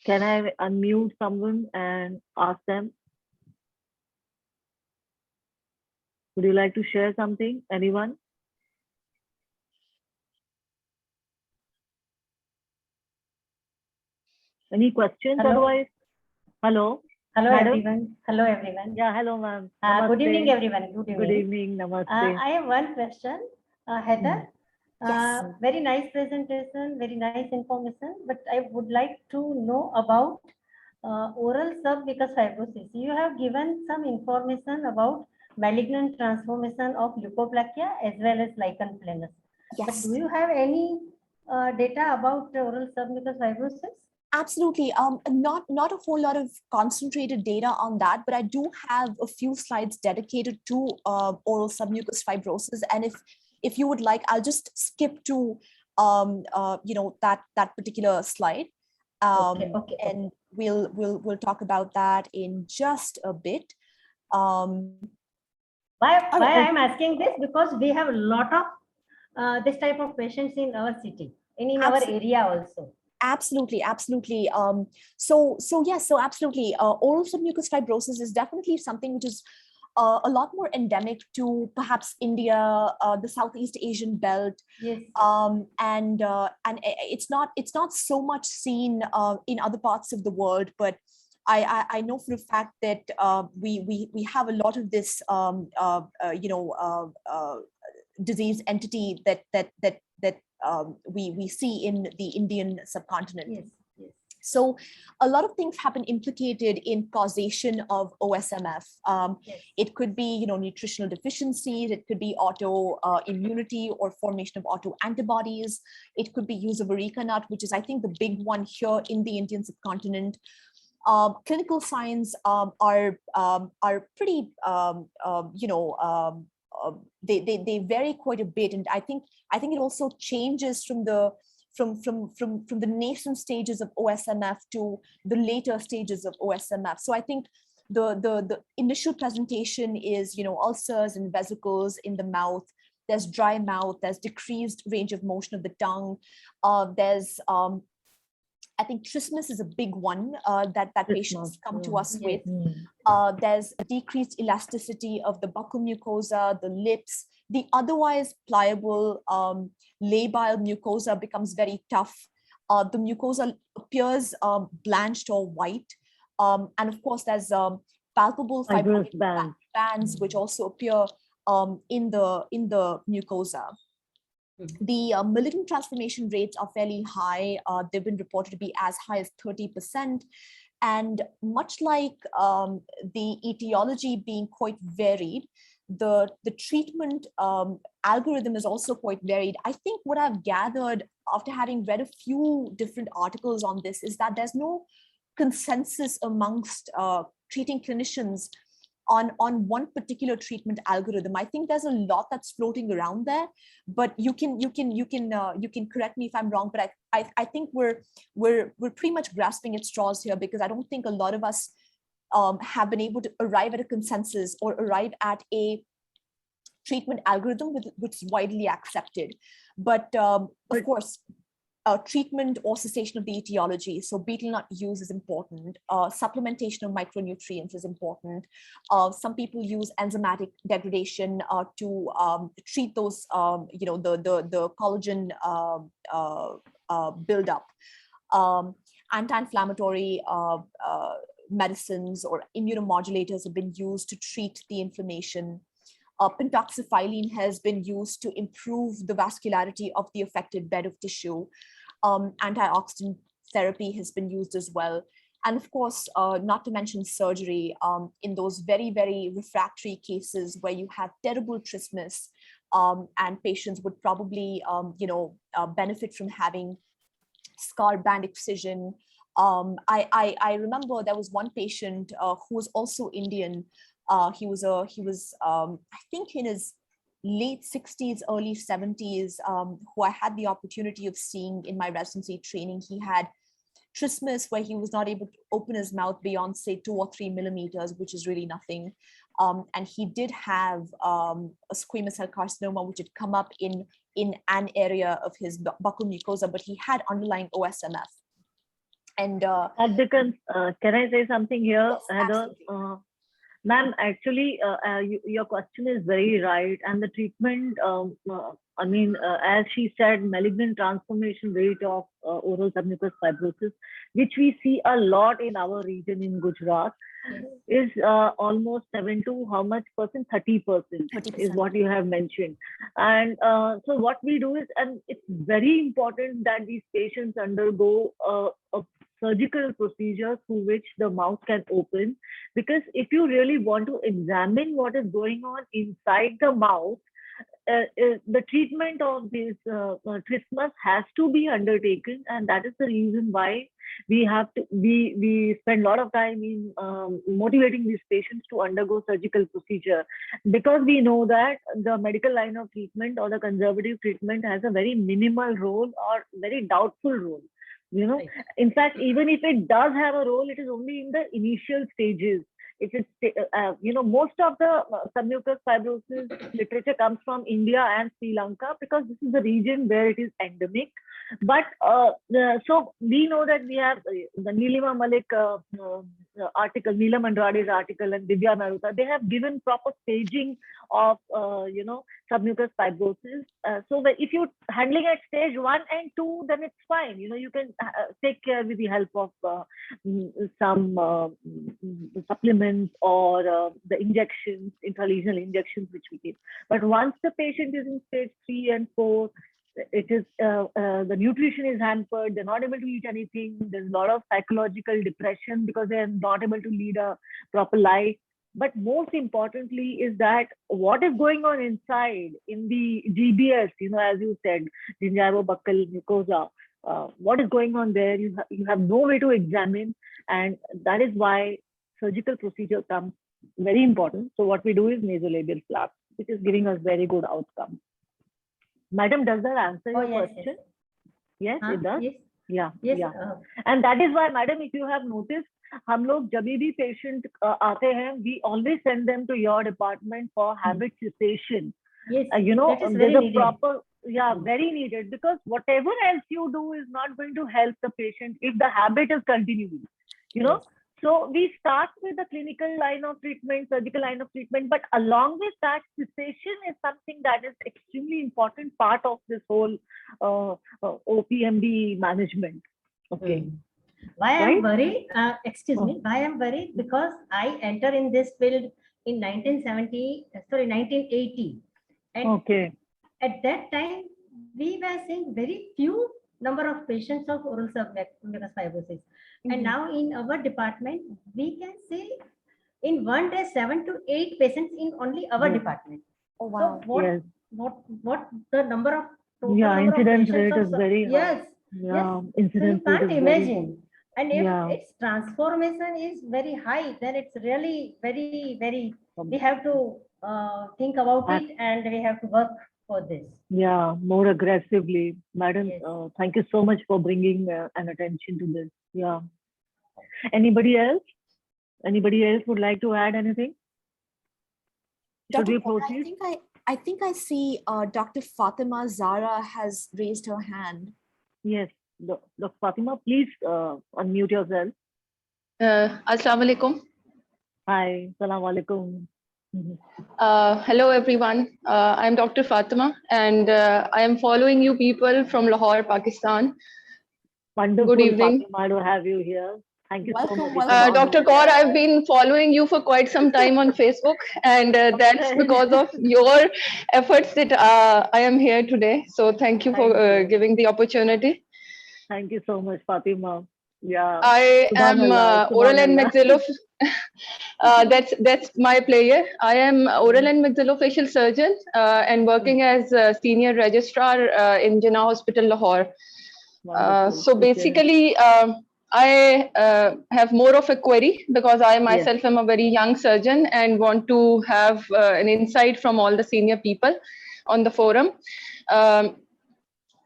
Can I unmute someone and ask them? Would you like to share something? Anyone? Any questions? Hello. Otherwise, hello. Hello Madam? everyone. Hello everyone. Yeah, hello, ma'am. Good evening everyone. Good evening. Good evening. Namaste. I have one question, Heather. Yes. Very nice presentation, very nice information. But I would like to know about oral submucous fibrosis. You have given some information about malignant transformation of leukoplakia as well as lichen planus. But Yes. do you have any data about oral submucous fibrosis? Absolutely. Not a whole lot of concentrated data on that, but I do have a few slides dedicated to oral submucous fibrosis. And if you would like, I'll just skip to that particular slide. Okay. And we'll talk about that in just a bit. Why I'm asking this? Because we have a lot of this type of patients in our city and in our area also. Absolutely. So absolutely. Oral submucous fibrosis is definitely something which is a lot more endemic to perhaps India, the Southeast Asian belt. Yes. And it's not so much seen in other parts of the world, but I know for a fact that we have a lot of this disease entity that we see in the Indian subcontinent. Yes. So a lot of things have been implicated in causation of OSMF. Yes. It could be, nutritional deficiencies. It could be autoimmunity or formation of autoantibodies. It could be use of areca nut, which is, I think, the big one here in the Indian subcontinent. Clinical signs are pretty, they vary quite a bit, and I think it also changes from the nascent stages of OSMF to the later stages of OSMF. So I think the initial presentation is ulcers and vesicles in the mouth. There's dry mouth. There's decreased range of motion of the tongue. There's I think trismus is a big one that patients come to us with. There's a decreased elasticity of the buccal mucosa, the lips. The otherwise pliable labile mucosa becomes very tough. The mucosa appears blanched or white. And of course, there's palpable fibrotic bands which also appear in the mucosa. The malignant transformation rates are fairly high. They've been reported to be as high as 30%. And much like the etiology being quite varied, the treatment algorithm is also quite varied. I think what I've gathered after having read a few different articles on this is that there's no consensus amongst treating clinicians on one particular treatment algorithm. I think there's a lot that's floating around there, but you can correct me if I'm wrong. But I think we're pretty much grasping at straws here, because I don't think a lot of us have been able to arrive at a consensus or arrive at a treatment algorithm which is widely accepted. But of course, treatment or cessation of the etiology, so betel nut use is important. Supplementation of micronutrients is important. Some people use enzymatic degradation to treat those, the collagen buildup. Anti-inflammatory medicines or immunomodulators have been used to treat the inflammation. Pentoxifylline has been used to improve the vascularity of the affected bed of tissue. Antioxidant therapy has been used as well. And of course, not to mention surgery in those very, very refractory cases where you have terrible trismus, and patients would probably, benefit from having scar band excision. I remember there was one patient who was also Indian. He was I think in his late 60s, early 70s, who I had the opportunity of seeing in my residency training. He had trismus where he was not able to open his mouth beyond, say, 2 or 3 millimeters, which is really nothing. And he did have a squamous cell carcinoma, which had come up in an area of his buccal mucosa, but he had underlying OSMF. And that becomes, can I say something here, yes, Hether? Ma'am, actually, your question is very right. And the treatment, I mean, as she said, malignant transformation rate of oral submucous fibrosis, which we see a lot in our region in Gujarat, is almost 7 to how much percent? 30% is what you have mentioned. And so what we do is, and it's very important that these patients undergo a surgical procedure through which the mouth can open, because if you really want to examine what is going on inside the mouth, the treatment of this trismus has to be undertaken, and that is the reason why we spend a lot of time in motivating these patients to undergo surgical procedure, because we know that the medical line of treatment or the conservative treatment has a very minimal role or very doubtful role. Right. In fact, even if it does have a role, it is only in the initial stages. It is, most of the submucous fibrosis literature comes from India and Sri Lanka, because this is the region where it is endemic. But so we know that we have the Neelima Malik article, Neelam Andrade's article, and Divya Maruta. They have given proper staging of submucous fibrosis. So if you're handling at stage 1 and 2, then it's fine. You can take care with the help of some supplements or the injections, intralesional injections, which we give. But once the patient is in stage 3 and 4, it is the nutrition is hampered. They're not able to eat anything. There's a lot of psychological depression because they're not able to lead a proper life. But most importantly is that what is going on inside in the GBS, as you said, gingivo-buccal mucosa, what is going on there? You have no way to examine, and that is why surgical procedure comes very important. So what we do is nasolabial flaps, which is giving us very good outcomes. Madam, does that answer your question? Yes, it does. Yes. Yeah. And that is why, madam, if you have noticed, हम लोग जब भी patient आते हैं, we always send them to your department for habit cessation. Yes, there's a proper, very needed, because whatever else you do is not going to help the patient if the habit is continuing. Yes. So we start with the clinical line of treatment, surgical line of treatment, but along with that, cessation is something that is extremely important part of this whole OPMD management. Okay. Why I'm worried? Excuse me. Why I'm worried? Because I entered in this field in 1980, and at that time we were seeing very few number of patients of oral submucous fibrosis. And now in our department, we can see in one day 7 to 8 patients in only our department. Oh wow! So what the number of incidence rate is very high. Incidence so you can't imagine. And if its transformation is very high, then it's really very, very. We have to think about it, and we have to work for this. Yeah, more aggressively, madam. Thank you so much for bringing an attention to this. Yeah. Anybody else? Anybody else would like to add anything? Should we proceed? I think I see Dr. Fatima Zara has raised her hand. Yes, Dr. Fatima, please unmute yourself. Assalamu alaikum. Hi, Assalamu alaikum. Hello everyone, I'm Dr. Fatima, and I am following you people from Lahore, Pakistan. Wonderful. Good evening. Fatima, to have you here. Thank you so much. Dr. Kaur, I've been following you for quite some time on Facebook, and that's because of your efforts that I am here today. So thank you for giving the opportunity. Thank you so much, Fatima. Yeah. I am oral and maxillofacial. That's my player. I am oral and maxillofacial surgeon and working as a senior registrar in Jinnah Hospital, Lahore. So basically, I have more of a query because I myself am a very young surgeon and want to have an insight from all the senior people on the forum.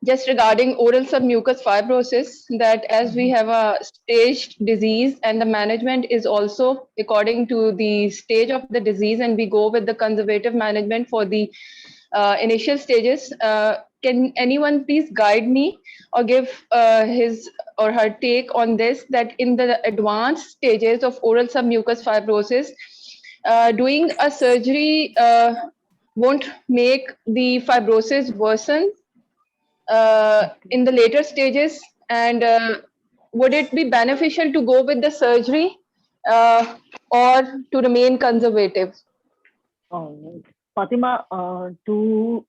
Just regarding oral submucous fibrosis, that as we have a staged disease and the management is also according to the stage of the disease, and we go with the conservative management for the initial stages. Can anyone please guide me or give his or her take on this, that in the advanced stages of oral submucous fibrosis, doing a surgery won't make the fibrosis worsen in the later stages, and would it be beneficial to go with the surgery or to remain conservative? Fatima, to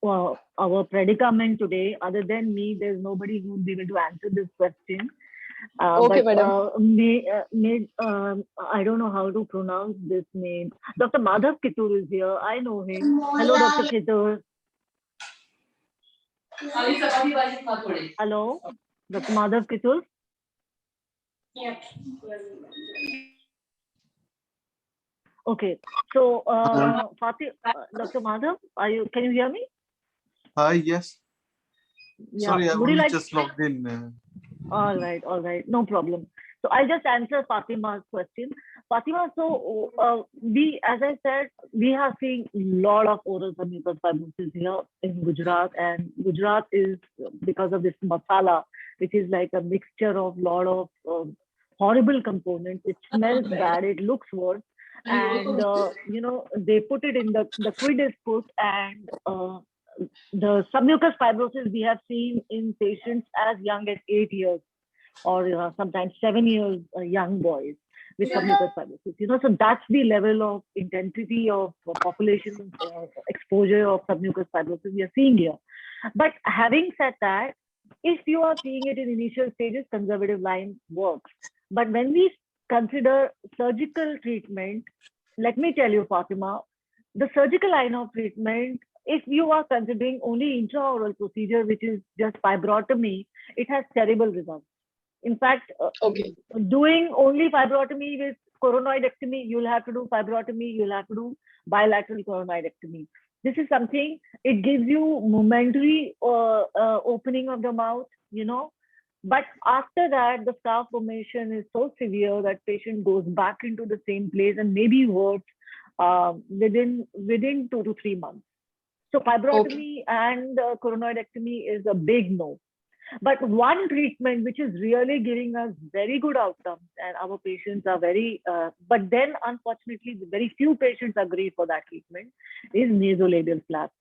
our predicament today, other than me, there's nobody who will be able to answer this question. Okay, but madam. I don't know how to pronounce this name. Dr. Madhav Kitur is here. I know him. Hello, Dr. Kitur. Hello, Dr. Madhav Kitur. Okay, so Fatih, Dr. Madhav, can you hear me? Yes. Yeah. Sorry, I only just logged in. All right, no problem. So I'll just answer Fatima's question. Fatima, so we, as I said, we have seen a lot of oral submucous fibrosis here in Gujarat, and Gujarat is, because of this masala, which is like a mixture of lot of horrible components. It smells bad, it looks worse, and they put it in the quid is put, and the submucous fibrosis we have seen in patients as young as 8 years or sometimes 7 years, young boys with submucous fibrosis. So that's the level of intensity of population exposure of submucous fibrosis we are seeing here. But having said that, if you are seeing it in initial stages, conservative line works. But when we consider surgical treatment, let me tell you, Fatima, the surgical line of treatment, if you are considering only intraoral procedure, which is just fibrotomy, it has terrible results. In fact, doing only fibrotomy with coronoidectomy, you'll have to do fibrotomy, you'll have to do bilateral coronoidectomy. This is something, it gives you momentary opening of the mouth, but after that, the scar formation is so severe that patient goes back into the same place and maybe worse within 2 to 3 months. So fibrotomy and coronoidectomy is a big no. But one treatment which is really giving us very good outcomes, and our patients are very, but then unfortunately, very few patients agree for that treatment, is nasolabial flaps,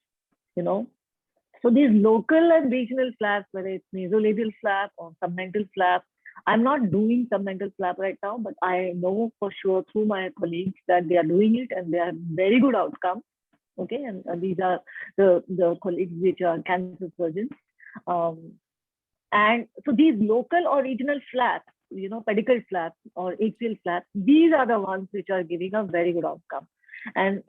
So these local and regional flaps, whether it's nasolabial flap or submental flap, I'm not doing submental flap right now, but I know for sure through my colleagues that they are doing it and they have very good outcomes. Okay, and these are the colleagues which are cancer surgeons. And so these local or regional flaps, pedicle flaps or axial flaps, these are the ones which are giving a very good outcome. And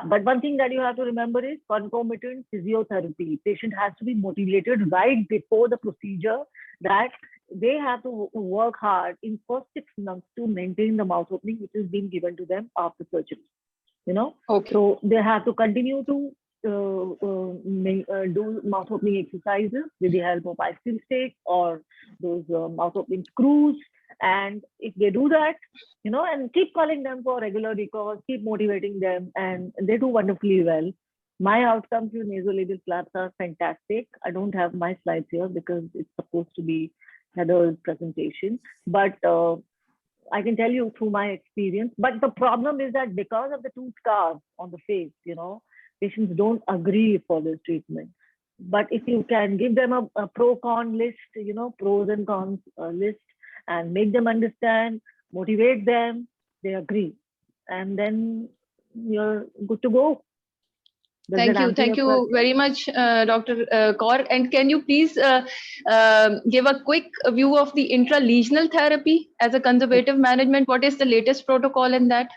but one thing that you have to remember is concomitant physiotherapy. Patient has to be motivated right before the procedure, that they have to work hard in first 6 months to maintain the mouth opening which is being given to them after surgery. So they have to continue to do mouth opening exercises with the help of ice stick or those mouth opening screws. And if they do that, and keep calling them for regular recalls, keep motivating them, and they do wonderfully well. My outcomes with nasolabial flaps are fantastic. I don't have my slides here because it's supposed to be Heather's presentation, but I can tell you through my experience. But the problem is that because of the 2 scars on the face, patients don't agree for this treatment. But if you can give them a pro-con list, pros and cons list, and make them understand, motivate them, they agree. And then you're good to go. Thank you very much, Dr. Kaur. And can you please give a quick view of the intralesional therapy as a conservative management? What is the latest protocol in that?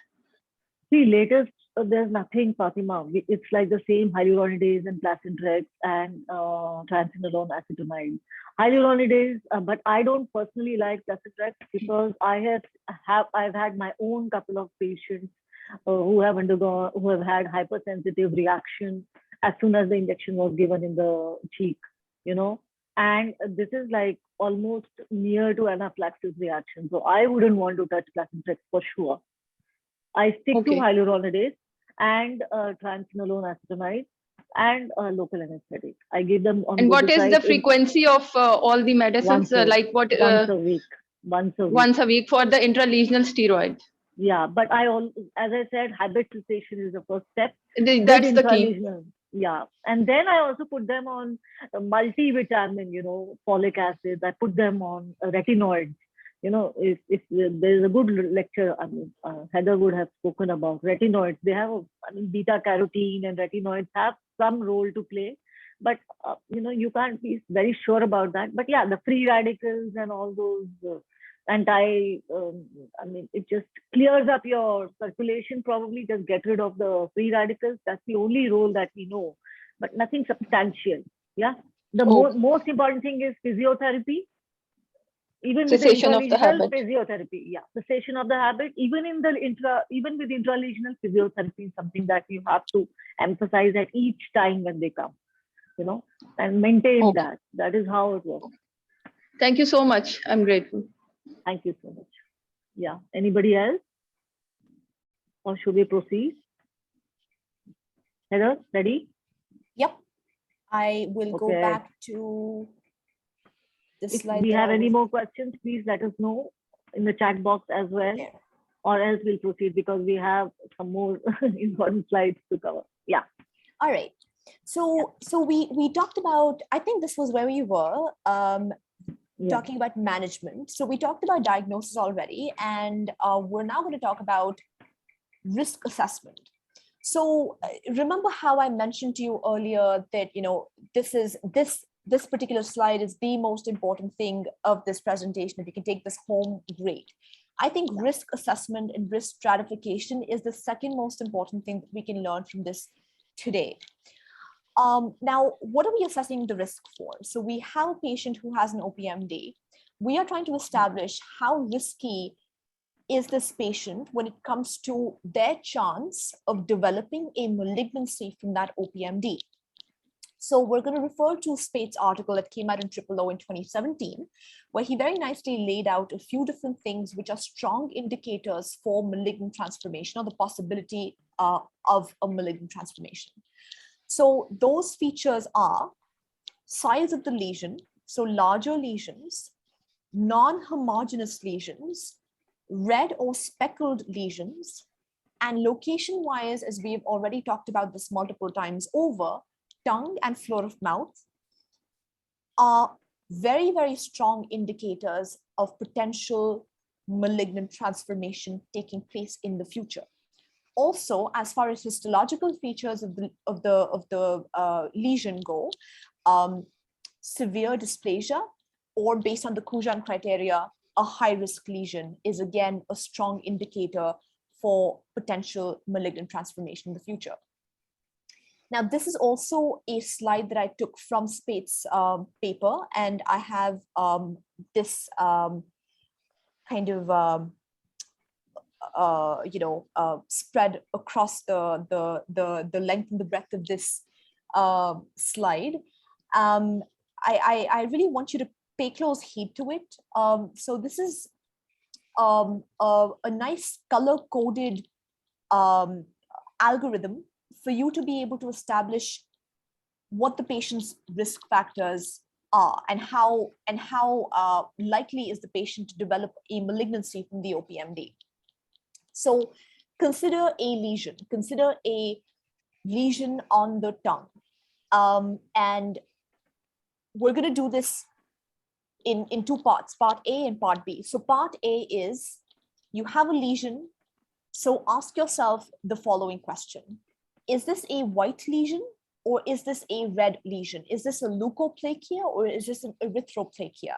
The latest there's nothing, Fatima. It's like the same hyaluronidase and placentrex and triamcinolone acetonide. Hyaluronidase, but I don't personally like placentrex because I've had my own couple of patients who have had hypersensitive reaction as soon as the injection was given in the cheek, and this is like almost near to anaphylaxis reaction. So I wouldn't want to touch placentrex for sure. I stick to hyaluronidase and triamcinolone acetonide and local anesthetic. I give them on. And what is the frequency of all the medicines? Once a week. Once a week for the intralesional steroid. Yeah, but as I said, habit cessation is the first step. That's the key. Yeah, and then I also put them on multivitamin, folic acid. I put them on retinoids. If there is a good lecture, Hether would have spoken about retinoids. They have, beta carotene and retinoids have some role to play, but you can't be very sure about that. But yeah, the free radicals and all those it just clears up your circulation. Probably just get rid of the free radicals. That's the only role that we know, but nothing substantial. Yeah, the most important thing is physiotherapy. Even cessation of the habit. Physiotherapy, yeah, cessation of the habit. Even with intralesional physiotherapy is something that you have to emphasize at each time when they come, and maintain that. That is how it works. Thank you so much. I'm grateful. Thank you so much. Yeah. Anybody else? Or should we proceed? Hether, ready? Yep. I will go back to this slide. If we have any more questions, please let us know in the chat box as well. Okay. Or else we'll proceed because we have some more important slides to cover. Yeah. All right. So we talked about, I think this was where we were. Talking about management. So we talked about diagnosis already, and we're now going to talk about risk assessment. So remember how I mentioned to you earlier that, this particular slide is the most important thing of this presentation. If you can take this home, great. I think risk assessment and risk stratification is the second most important thing that we can learn from this today. Now, what are we assessing the risk for? So we have a patient who has an OPMD. We are trying to establish how risky is this patient when it comes to their chance of developing a malignancy from that OPMD. So we're going to refer to Spade's article that came out in OOO in 2017, where he very nicely laid out a few different things which are strong indicators for malignant transformation or the possibility of a malignant transformation. So those features are size of the lesion, so larger lesions, non-homogeneous lesions, red or speckled lesions, and location-wise, as we've already talked about this multiple times over, tongue and floor of mouth are very, very strong indicators of potential malignant transformation taking place in the future. Also, as far as histological features of the lesion go, severe dysplasia, or based on the Kujan criteria, a high-risk lesion is again a strong indicator for potential malignant transformation in the future. Now, this is also a slide that I took from Spade's paper, and I have this kind of spread across the length and the breadth of this slide. I really want you to pay close heed to it. So this is a nice color-coded algorithm for you to be able to establish what the patient's risk factors are and how likely is the patient to develop a malignancy from the OPMD. So consider a lesion on the tongue. And we're going to do this in two parts, part A and part B. So part A is you have a lesion. So ask yourself the following question. Is this a white lesion or is this a red lesion? Is this a leukoplakia or is this an erythroplakia?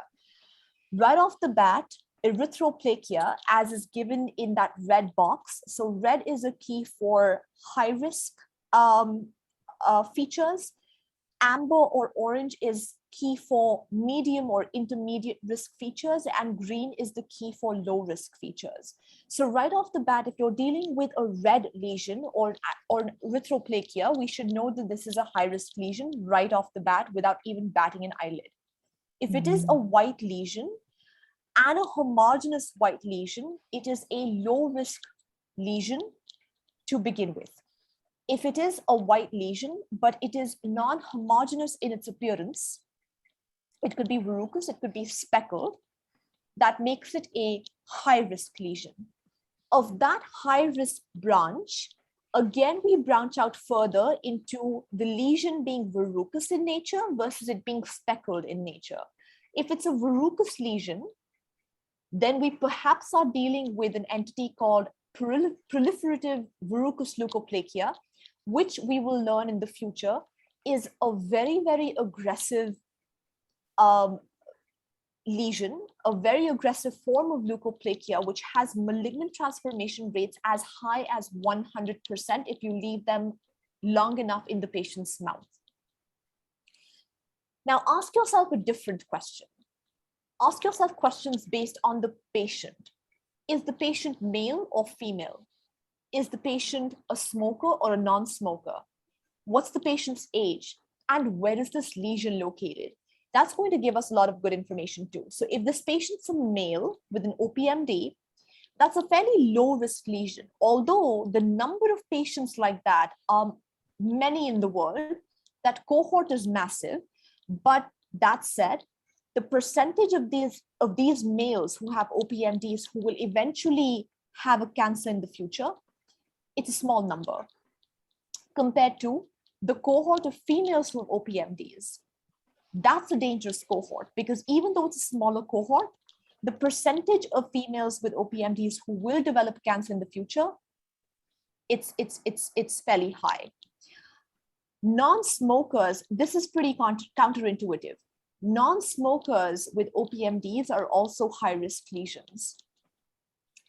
Right off the bat, erythroplakia, as is given in that red box. So red is a key for high risk features. Amber or orange is key for medium or intermediate risk features, and green is the key for low risk features. So right off the bat, if you're dealing with a red lesion or erythroplakia, we should know that this is a high risk lesion right off the bat without even batting an eyelid. If it is a white lesion and a homogeneous white lesion, it is a low risk lesion to begin with. If it is a white lesion, but it is non-homogeneous in its appearance, it could be verrucous, it could be speckled, that makes it a high-risk lesion. Of that high-risk branch, again, we branch out further into the lesion being verrucous in nature versus it being speckled in nature. If it's a verrucous lesion, then we perhaps are dealing with an entity called proliferative verrucous leukoplakia, which we will learn in the future is a very, very aggressive lesion, a very aggressive form of leukoplakia, which has malignant transformation rates as high as 100% if you leave them long enough in the patient's mouth. Now, ask yourself a different question. Ask yourself questions based on the patient. Is the patient male or female? Is the patient a smoker or a non-smoker? What's the patient's age? And where is this lesion located? That's going to give us a lot of good information too. So if this patient's a male with an OPMD, that's a fairly low risk lesion. Although the number of patients like that are many in the world, that cohort is massive. But that said, the percentage of these males who have OPMDs who will eventually have a cancer in the future, it's a small number compared to the cohort of females who have OPMDs. That's a dangerous cohort because even though it's a smaller cohort, the percentage of females with OPMDs who will develop cancer in the future, it's fairly high. Non-smokers, this is pretty counterintuitive. Non-smokers with OPMDs are also high-risk lesions.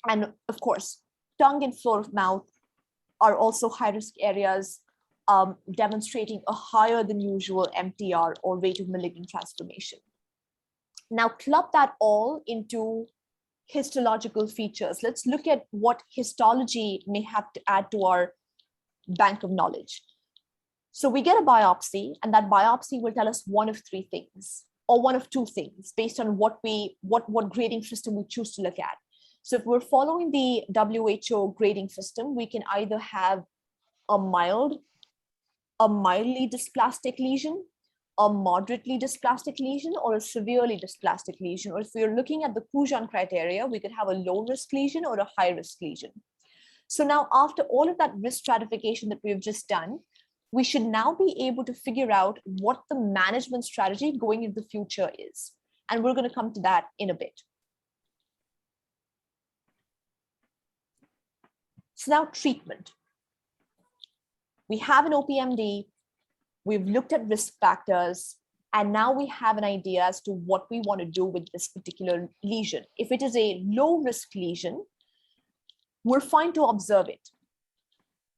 And of course, tongue and floor of mouth are also high-risk areas, demonstrating a higher than usual MTR or rate of malignant transformation. Now club that all into histological features. Let's look at what histology may have to add to our bank of knowledge. So we get a biopsy, and that biopsy will tell us one of three things, or one of two things, based on what grading system we choose to look at. So if we're following the WHO grading system, we can either have a mildly dysplastic lesion, a moderately dysplastic lesion, or a severely dysplastic lesion. Or if we're looking at the Kujan criteria, we could have a low-risk lesion or a high-risk lesion. So now after all of that risk stratification that we've just done, we should now be able to figure out what the management strategy going into the future is. And we're going to come to that in a bit. So now treatment. We have an OPMD, we've looked at risk factors, and now we have an idea as to what we want to do with this particular lesion. If it is a low risk lesion, we're fine to observe it.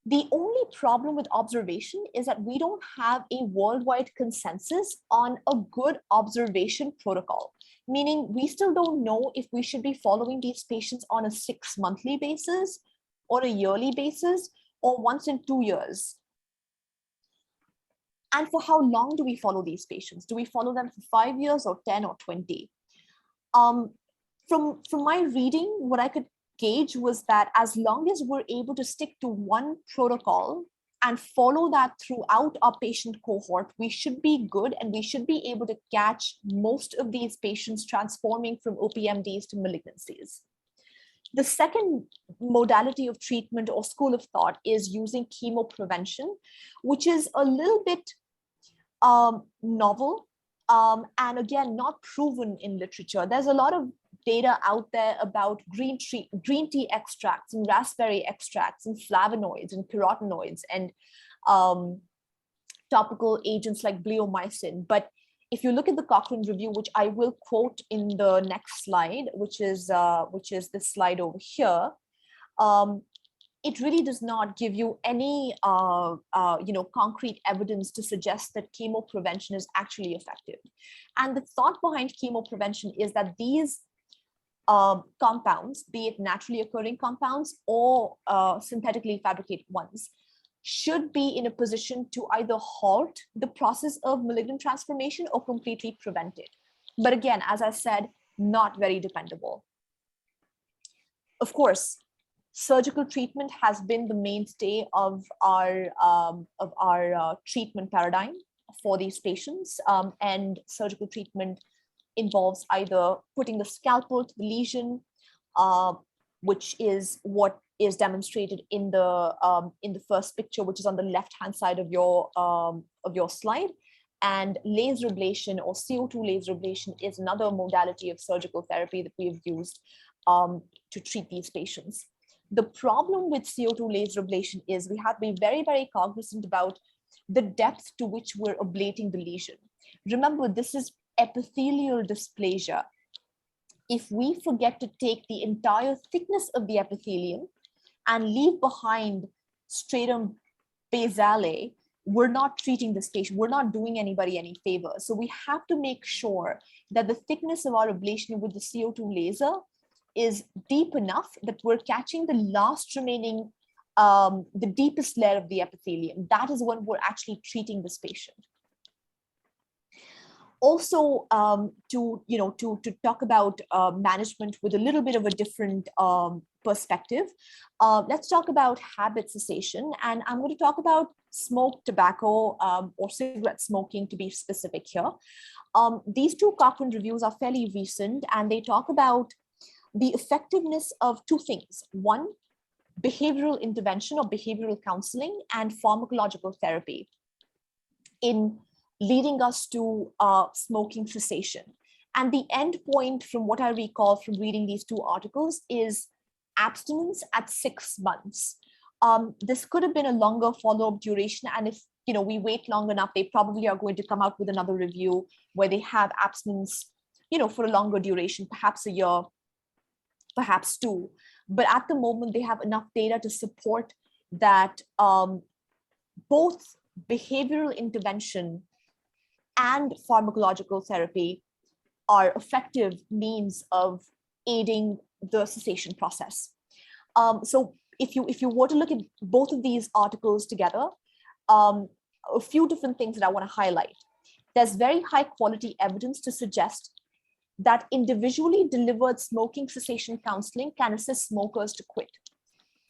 The only problem with observation is that we don't have a worldwide consensus on a good observation protocol, meaning we still don't know if we should be following these patients on a 6-monthly basis or a yearly basis or once in 2 years. And for how long do we follow these patients? Do we follow them for 5 years or 10 or 20? From my reading, what I could gauge was that as long as we're able to stick to one protocol and follow that throughout our patient cohort, we should be good and we should be able to catch most of these patients transforming from OPMDs to malignancies. The second modality of treatment or school of thought is using chemoprevention, which is a little bit novel and again, not proven in literature. There's a lot of data out there about green tea extracts and raspberry extracts and flavonoids and carotenoids and topical agents like bleomycin. But if you look at the Cochrane review, which I will quote in the next slide, which is this slide over here, it really does not give you any concrete evidence to suggest that chemo prevention is actually effective. And the thought behind chemo prevention is that these compounds, be it naturally occurring compounds or synthetically fabricated ones, should be in a position to either halt the process of malignant transformation or completely prevent it. But again, as I said, not very dependable. Of course, surgical treatment has been the mainstay of our treatment paradigm for these patients, and surgical treatment involves either putting the scalpel to the lesion, which is what is demonstrated in the first picture, which is on the left-hand side of your slide. And laser ablation or CO2 laser ablation is another modality of surgical therapy that we've used to treat these patients. The problem with CO2 laser ablation is we have to be very, very cognizant about the depth to which we're ablating the lesion. Remember, this is epithelial dysplasia. If we forget to take the entire thickness of the epithelium and leave behind stratum basale, we're not treating this patient. We're not doing anybody any favor. So we have to make sure that the thickness of our ablation with the CO2 laser is deep enough that we're catching the last remaining, the deepest layer of the epithelium. That is when we're actually treating this patient. Also, to talk about management with a little bit of a different perspective, let's talk about habit cessation. And I'm going to talk about smoke, tobacco, or cigarette smoking to be specific here. These two Cochrane reviews are fairly recent, and they talk about the effectiveness of two things. One, behavioral intervention or behavioral counseling, and pharmacological therapy in leading us to smoking cessation. And the end point, from what I recall from reading these two articles, is abstinence at 6 months. This could have been a longer follow-up duration, and if we wait long enough, they probably are going to come out with another review where they have abstinence for a longer duration, perhaps a year, perhaps 2. But at the moment, they have enough data to support that both behavioral intervention and pharmacological therapy are effective means of aiding the cessation process. So if you were to look at both of these articles together, a few different things that I want to highlight. There's very high quality evidence to suggest that individually delivered smoking cessation counseling can assist smokers to quit.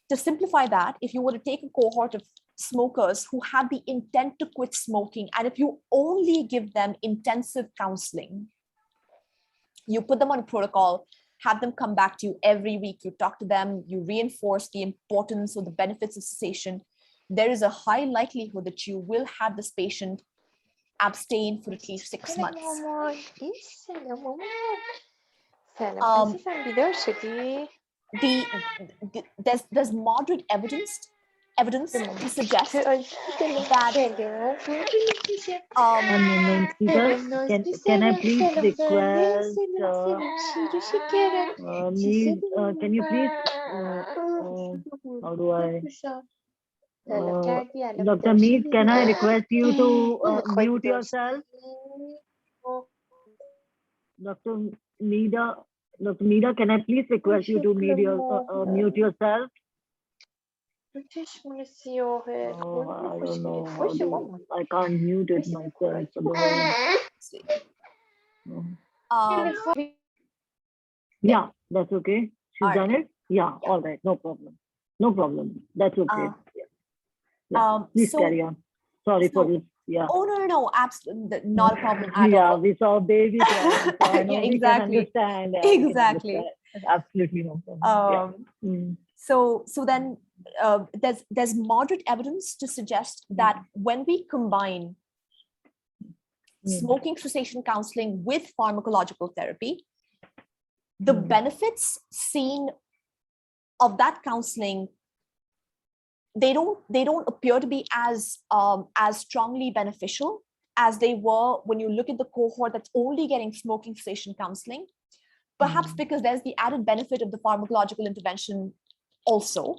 To simplify that, if you were to take a cohort of smokers who have the intent to quit smoking, and if you only give them intensive counseling, you put them on a protocol, have them come back to you every week, you talk to them, you reinforce the importance or the benefits of cessation, there is a high likelihood that you will have this patient abstain for at least 6 months. There's moderate evidence to suggest that can I please request can you please how do I Dr. Mead, can I request you to mute yourself? Dr. Meeda, can I please request you to mute yourself? Oh, I don't know. I can't mute it myself. Yeah, that's okay. She's done it? Yeah, all right. No problem. No problem. That's okay. Please carry on. Sorry for this. Yeah. Oh, no, absolutely not a problem at all. Yeah, we saw baby crying, so I know yeah, we exactly. can understand. Exactly. Absolutely no problem. So then there's moderate evidence to suggest that when we combine smoking cessation counseling with pharmacological therapy, the benefits seen of that counseling, they don't appear to be as strongly beneficial as they were when you look at the cohort that's only getting smoking cessation counseling, perhaps because there's the added benefit of the pharmacological intervention also.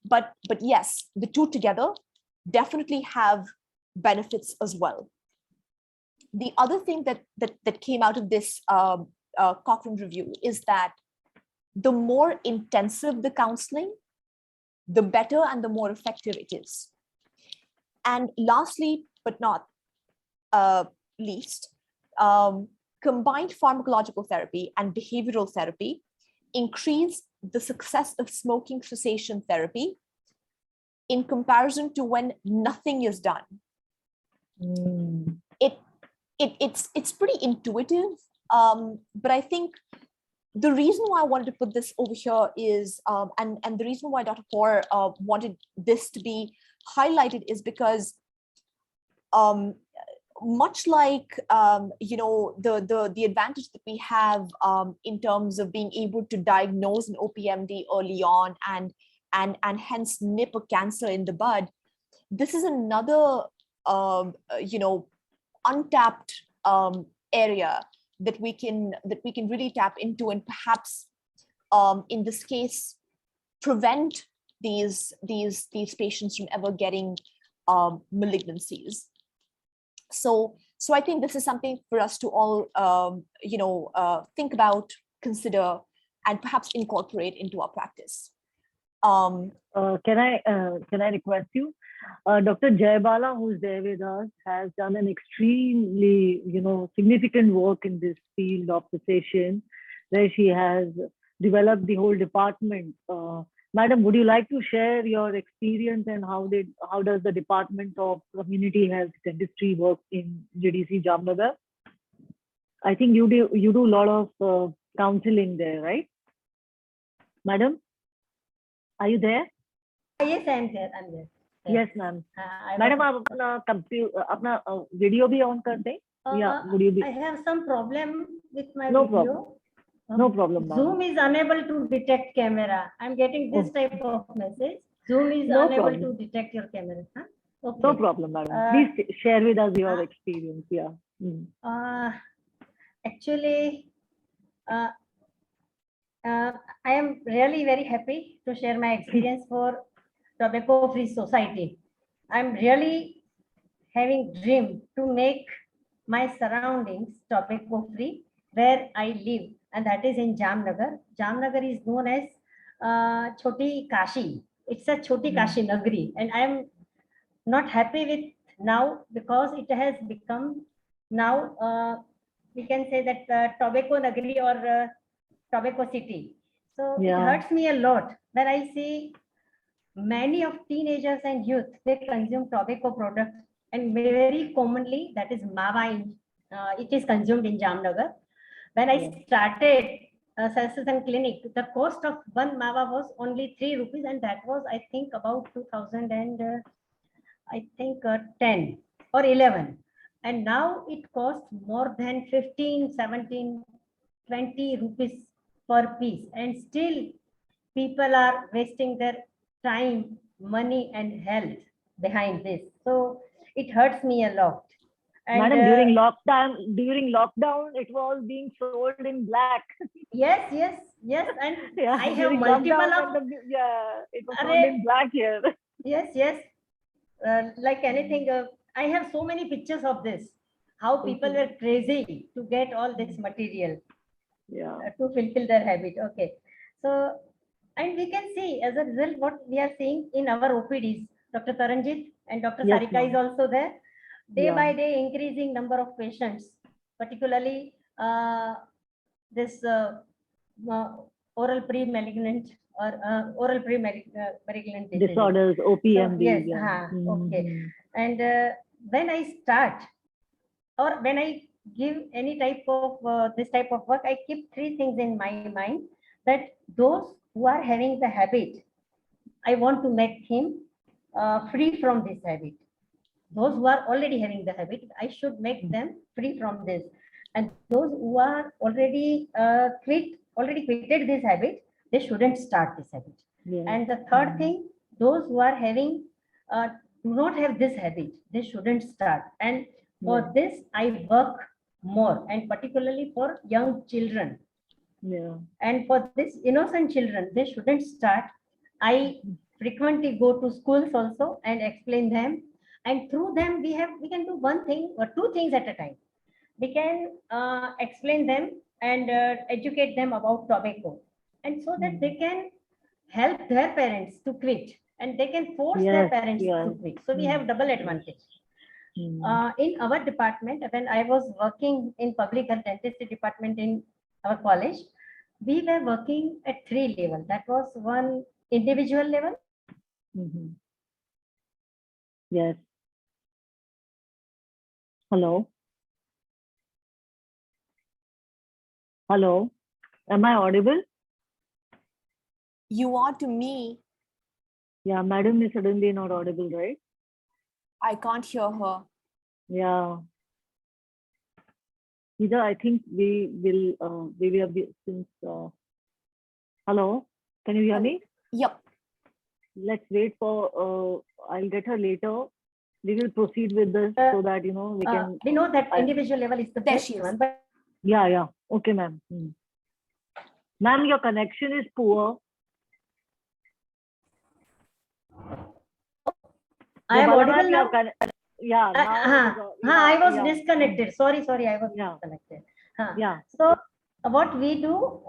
But yes, the two together definitely have benefits as well. The other thing that came out of this Cochrane review is that the more intensive the counseling, the better and the more effective it is. And lastly, but not least, combined pharmacological therapy and behavioral therapy increase the success of smoking cessation therapy in comparison to when nothing is done. It's pretty intuitive, but I think the reason why I wanted to put this over here is, and the reason why Dr. Kaur wanted this to be highlighted is because much like the advantage that we have in terms of being able to diagnose an OPMD early on and hence nip a cancer in the bud, this is another untapped area that we can really tap into, and perhaps in this case prevent these patients from ever getting malignancies. So I think this is something for us to all think about, consider, and perhaps incorporate into our practice. Can I request you? Dr. Jaybala, who's there with us, has done an extremely, significant work in this field of cessation, where she has developed the whole department. Madam, would you like to share your experience and how does the Department of Community Health Dentistry work in GDC Jamnagar? I think you do a lot of counseling there, right? Madam, are you there? Yes, I'm there. Yes, ma'am. Madam, आप अपना video भी on कर दें? Yeah, would you be? I have some problem with my No video. problem. No problem, ma'am. Zoom is unable to detect camera. I'm getting this type of message. Zoom is unable to detect your camera. Huh? Okay. No problem, madam. Please share with us your experience. Yeah. Actually, I am really very happy to share my experience for tobacco-free society. I'm really having dream to make my surroundings tobacco-free where I live, and that is in Jamnagar. Jamnagar is known as Choti Kashi. It's a Choti Kashi Nagri, and I am not happy with now because it has become now we can say that tobacco Nagri or tobacco city. So it hurts me a lot when I see many of teenagers and youth, they consume tobacco products, and very commonly that is Mava. It is consumed in Jamnagar. When I started Cessation Clinic, the cost of one Mava was only 3 rupees, and that was, I think, about 2010 or 11. And now it costs more than 15, 17, 20 rupees per piece. And still people are wasting their time, money, and health behind this. So it hurts me a lot. And, madam, during lockdown, it was being sold in black. Yes, and I have multiple of it was sold in black here. Yes, like anything. I have so many pictures of this. How people were crazy to get all this material, to fulfill their habit. Okay, so and we can see as a result what we are seeing in our OPDs. Dr. Taranjit and Dr. Sarika is also there. Day by day, increasing number of patients, particularly this oral pre-malignant or oral pre-malignant disorders, OPMDs. Yes, okay. And when I start or when I give any type of this type of work, I keep 3 things in my mind, that those who are having the habit, I want to make him free from this habit. Those who are already having the habit, I should make them free from this. And those who are already quitted this habit, they shouldn't start this habit. And the third thing, those who are having do not have this habit, they shouldn't start. And For this, I work more, and particularly for young children. Yeah. And for this innocent children, they shouldn't start. I frequently go to schools also and explain them. And through them, we can do one thing or two things at a time. We can explain them and educate them about tobacco, and so that they can help their parents to quit, and they can force their parents to quit. So we have double advantage. In our department, when I was working in public health dentistry department in our college, we were working at 3 levels. That was one individual level. Yes. Hello. Hello. Am I audible? You are to me. Yeah, madam is suddenly not audible, right? I can't hear her. Yeah. Either I think we will since hello, can you hear me? Yep. Let's wait for I'll get her later. We will proceed with this so that we can. We know that individual level is the best one, but yeah. Okay, ma'am. Ma'am, your connection is poor. I am audible now. Yeah. I was disconnected. Sorry, I was disconnected. Yeah. So what we do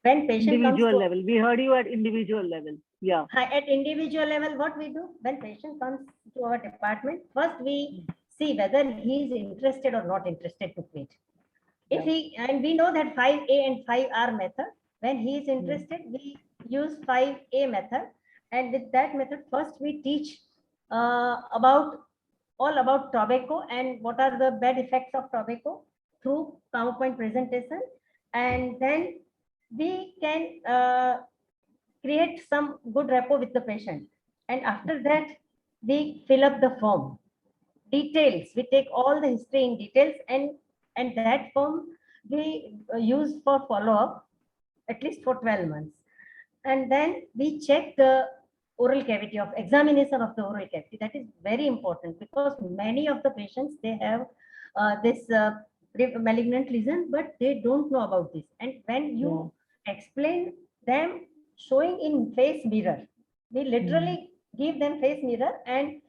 when patient individual comes level, we heard you at individual level. Yeah. At individual level, what we do when patient comes to our department, first we see whether he is interested or not interested to quit. If and we know that 5A and 5R method. When he is interested, we use 5A method, and with that method, first we teach all about tobacco and what are the bad effects of tobacco through PowerPoint presentation, and then we can create some good rapport with the patient, and after that we fill up the form details. We take all the history in details, and that form we use for follow-up at least for 12 months. And then we check the oral cavity of examination of the oral cavity. That is very important because many of the patients, they have this malignant lesion, but they don't know about this. And when you explain them showing in face mirror, we literally give them face mirror and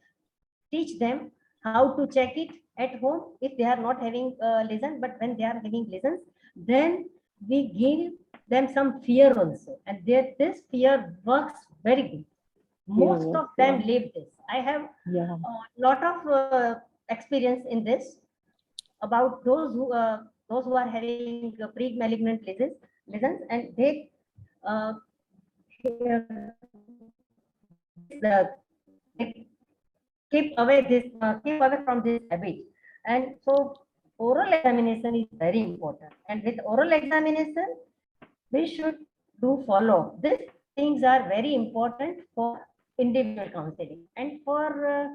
teach them how to check it at home if they are not having lesion. But when they are having lesions, then we give them some fear also, and this fear works very good. Most of them live this. I have a lot of experience in this about those who are having pre-malignant lesions, and they keep away from this habit. And so oral examination is very important, and with oral examination we should do follow. These things are very important for individual counseling. And for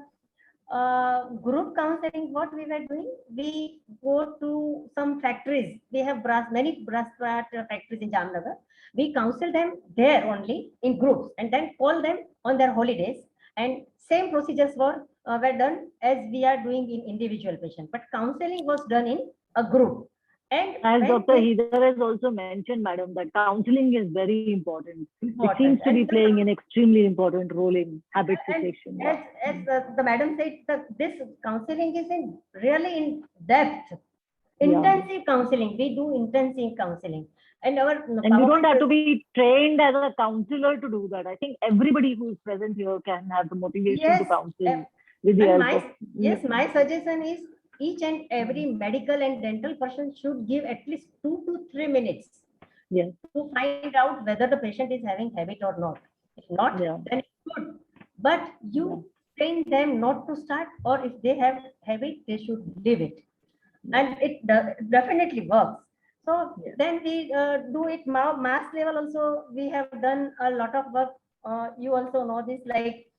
group counseling, what we were doing, we go to some factories. We have many brass factories in Jamnagar. We counsel them there only in groups, and then call them on their holidays. And same procedures were done as we are doing in individual patient, but counseling was done in a group. And as Dr. Hether has also mentioned, madam, that counseling is very important. It seems to be playing an extremely important role in habit cessation. As the madam said, this counseling is really in depth, intensive counseling. We do intensive counseling, and you don't have to be trained as a counselor to do that. I think everybody who is present here can have the motivation to counsel with the help of. My suggestion is, each and every medical and dental person should give at least 2 to 3 minutes to find out whether the patient is having habit or not. If not, then it's good. But you train them not to start, or if they have habit, they should leave it. And it definitely works. So then we do it mass level also. We have done a lot of work. You also know this, like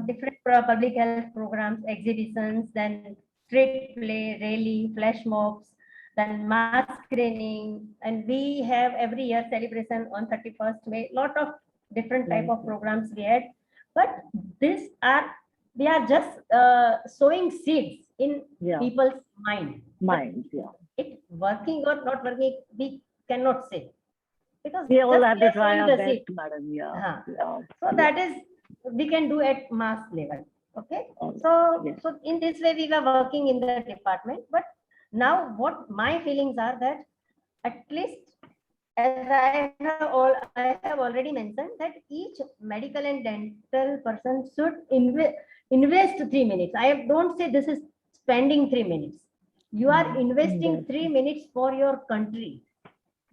different public health programs, exhibitions, then street play, rally, flash mobs, then mass screening, and we have every year celebration on 31st May. Lot of different type of programs we had, but these are we are just sowing seeds in people's mind. Minds, It working or not working, we cannot say. Because we all have to are try sowing our the best, seed. madam. So that is, we can do at mass level. Okay. So in this way, we were working in the department. But now what my feelings are that at least, as I have already mentioned, that each medical and dental person should invest 3 minutes. I don't say this is spending 3 minutes. You are investing 3 minutes for your country.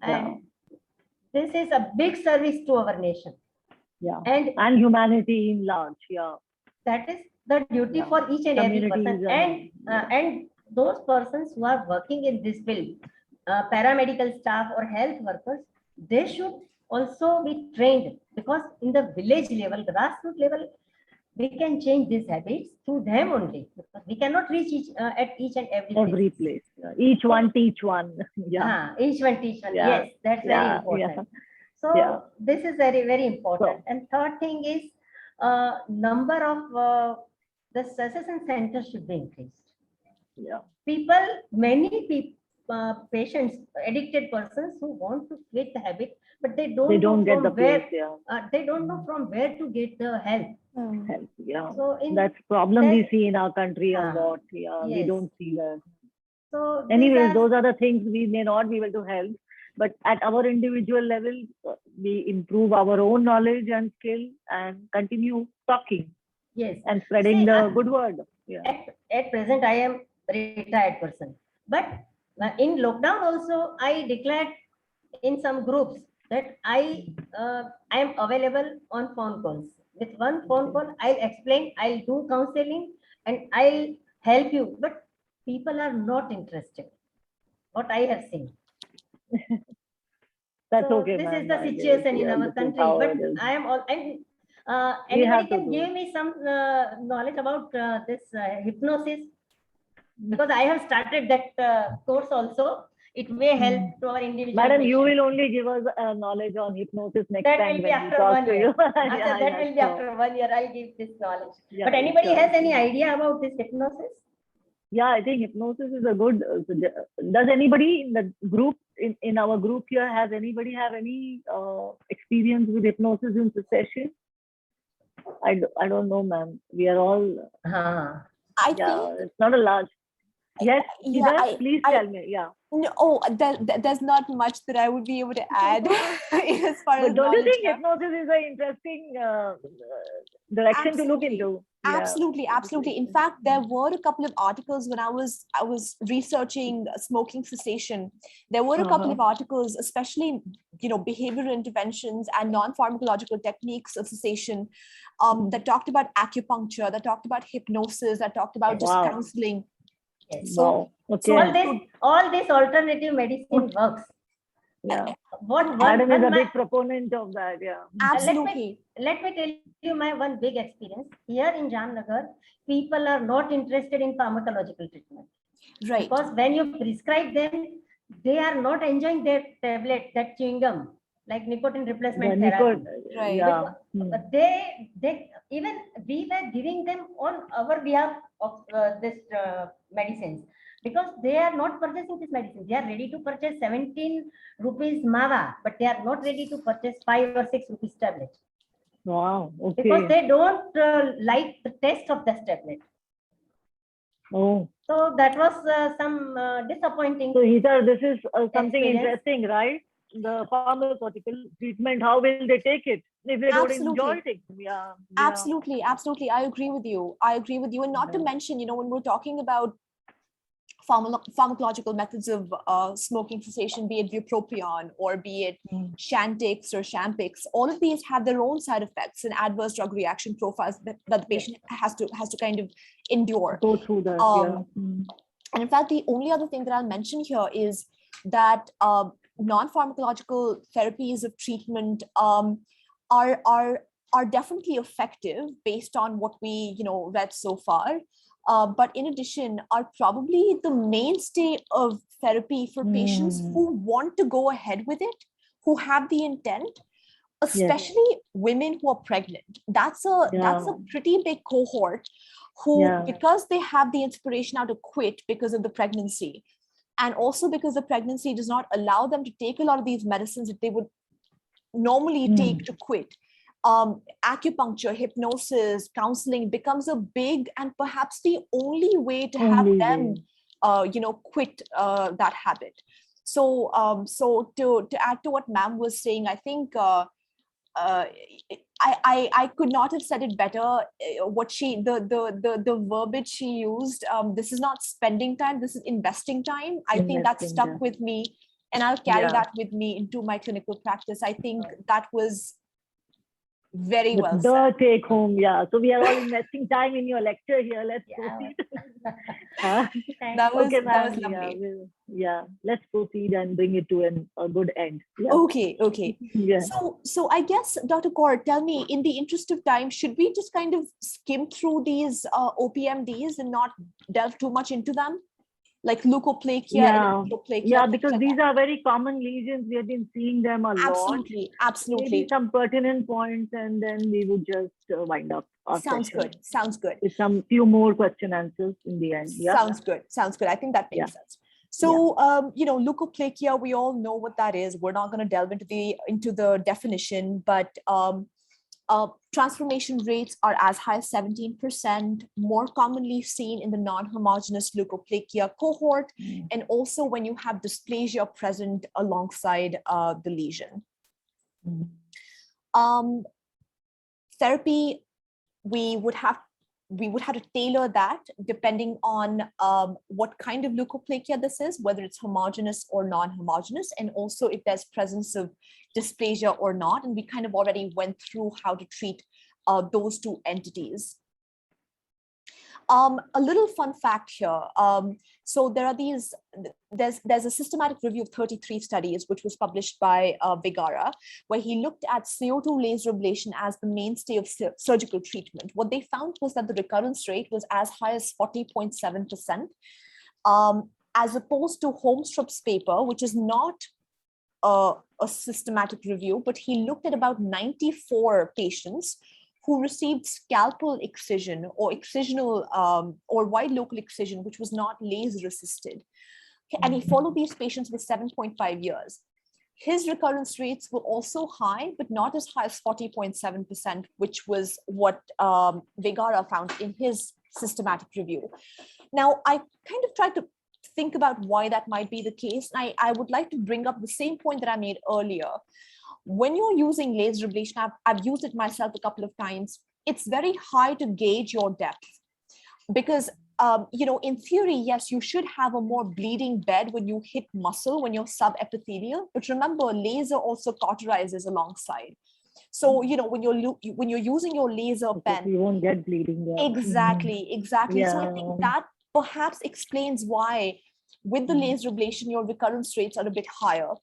And this is a big service to our nation. And humanity in large. That is the duty for each and every person. And those persons who are working in this field, paramedical staff or health workers, they should also be trained, because in the village level, grassroots level, we can change these habits through them only. Because we cannot reach at each and every place. Each one teach one. Each one teach one. Yes, that's very important. So this is very, very important. And third thing is number of the cessation centers should be increased. Many people, patients, addicted persons who want to quit the habit, but they don't get the place. They don't know from where to get the help. So that's problem we see in our country a lot. We don't see that. So anyways, those are the things we may not be able to help. But at our individual level, we improve our own knowledge and skill and continue talking. And spreading the good word. At present, I am a retired person. But in lockdown also, I declared in some groups that I am available on phone calls. With one phone call, I'll explain, I'll do counseling, and I'll help you. But people are not interested. What I have seen. That's so okay. This is the situation in our country. But I am all. Anybody can give me some knowledge about this hypnosis, because I have started that course also. It may help to our individual. Madam, you will only give us knowledge on hypnosis next time. That will be after 1 year. That will be after 1 year. I'll give this knowledge. But anybody has any idea about this hypnosis? I think hypnosis is a good. Does anybody in the group, in our group here, has anybody have any experience with hypnosis in succession? I don't know, ma'am. We are all. I think it's not a large. Yes, please tell me. No, there's not much that I would be able to add as far as. But don't you think hypnosis is an interesting direction to look into? Absolutely. In fact, there were a couple of articles when I was researching smoking cessation. There were a couple of articles, especially behavioral interventions and non-pharmacological techniques of cessation, that talked about acupuncture, that talked about hypnosis, that talked about just counseling. Yes. So all this alternative medicine works. Madam is a big proponent of that. Absolutely. Let me tell you my one big experience. Here in Jamnagar, people are not interested in pharmacological treatment. Right. Because when you prescribe them, they are not enjoying their tablet, that chewing gum, like nicotine replacement therapy. Right. But they even we were giving them on our behalf of this medicines, because they are not purchasing this medicine. They are ready to purchase 17 rupees mava, but they are not ready to purchase 5 or 6 rupees tablet. Wow. Okay. Because they don't like the taste of this tablet. Oh. So that was some disappointing. So Hether, this is something interesting, right? The pharmaceutical treatment, how will they take it if they don't enjoy it? Absolutely. I agree with you. And not to mention, when we're talking about pharmacological methods of smoking cessation, be it bupropion or be it Chantix or Champix, all of these have their own side effects and adverse drug reaction profiles that the patient has to kind of endure. Go through that. And in fact, the only other thing that I'll mention here is that non-pharmacological therapies of treatment are definitely effective based on what we read so far. But in addition, are probably the mainstay of therapy for patients who want to go ahead with it, who have the intent, especially women who are pregnant. That's a pretty big cohort who, because they have the inspiration now to quit because of the pregnancy, and also because the pregnancy does not allow them to take a lot of these medicines that they would normally take to quit. Acupuncture, hypnosis, counseling becomes a big and perhaps the only way to have them, quit that habit. So, to add to what ma'am was saying, I think I could not have said it better. What the verbiage she used. This is not spending time. This is investing time. I think that stuck with me, and I'll carry that with me into my clinical practice. I think that was very well said. The take home, So we are all investing time in your lecture here. Let's proceed. That was lovely. Let's proceed and bring it to a good end. Okay. So I guess, Dr. Kaur, tell me, in the interest of time, should we just kind of skim through these OPMDs and not delve too much into them? Like leukoplakia, because these are very common lesions. We have been seeing them a lot. Absolutely. Maybe some pertinent points, and then we would just wind up our session. Sounds good. With some few more question answers in the end. Sounds good. I think that makes sense. So, leukoplakia, we all know what that is. We're not going to delve into the definition, but transformation rates are as high as 17%, more commonly seen in the non-homogeneous leukoplakia cohort, and also when you have dysplasia present alongside the lesion. Therapy, we would have to tailor that depending on what kind of leukoplakia this is, whether it's homogeneous or non-homogeneous, and also if there's presence of dysplasia or not. And we kind of already went through how to treat those two entities. A little fun fact here. So there's a systematic review of 33 studies, which was published by Vigara, where he looked at CO2 laser ablation as the mainstay of surgical treatment. What they found was that the recurrence rate was as high as 40.7%, as opposed to Holmstrup's paper, which is not a systematic review, but he looked at about 94 patients who received scalpel excision or excisional or wide local excision, which was not laser assisted. And he followed these patients with 7.5 years. His recurrence rates were also high, but not as high as 40.7%, which was what Vigara found in his systematic review. Now, I kind of tried to think about why that might be the case. And I would like to bring up the same point that I made earlier. When you're using laser ablation, I've used it myself a couple of times. It's very hard to gauge your depth because, in theory, yes, you should have a more bleeding bed when you hit muscle, when you're subepithelial. But remember, laser also cauterizes alongside. So, when you're using your laser pen, you won't get bleeding there. Exactly. Yeah. So I think that perhaps explains why with the laser ablation, your recurrence rates are a bit higher.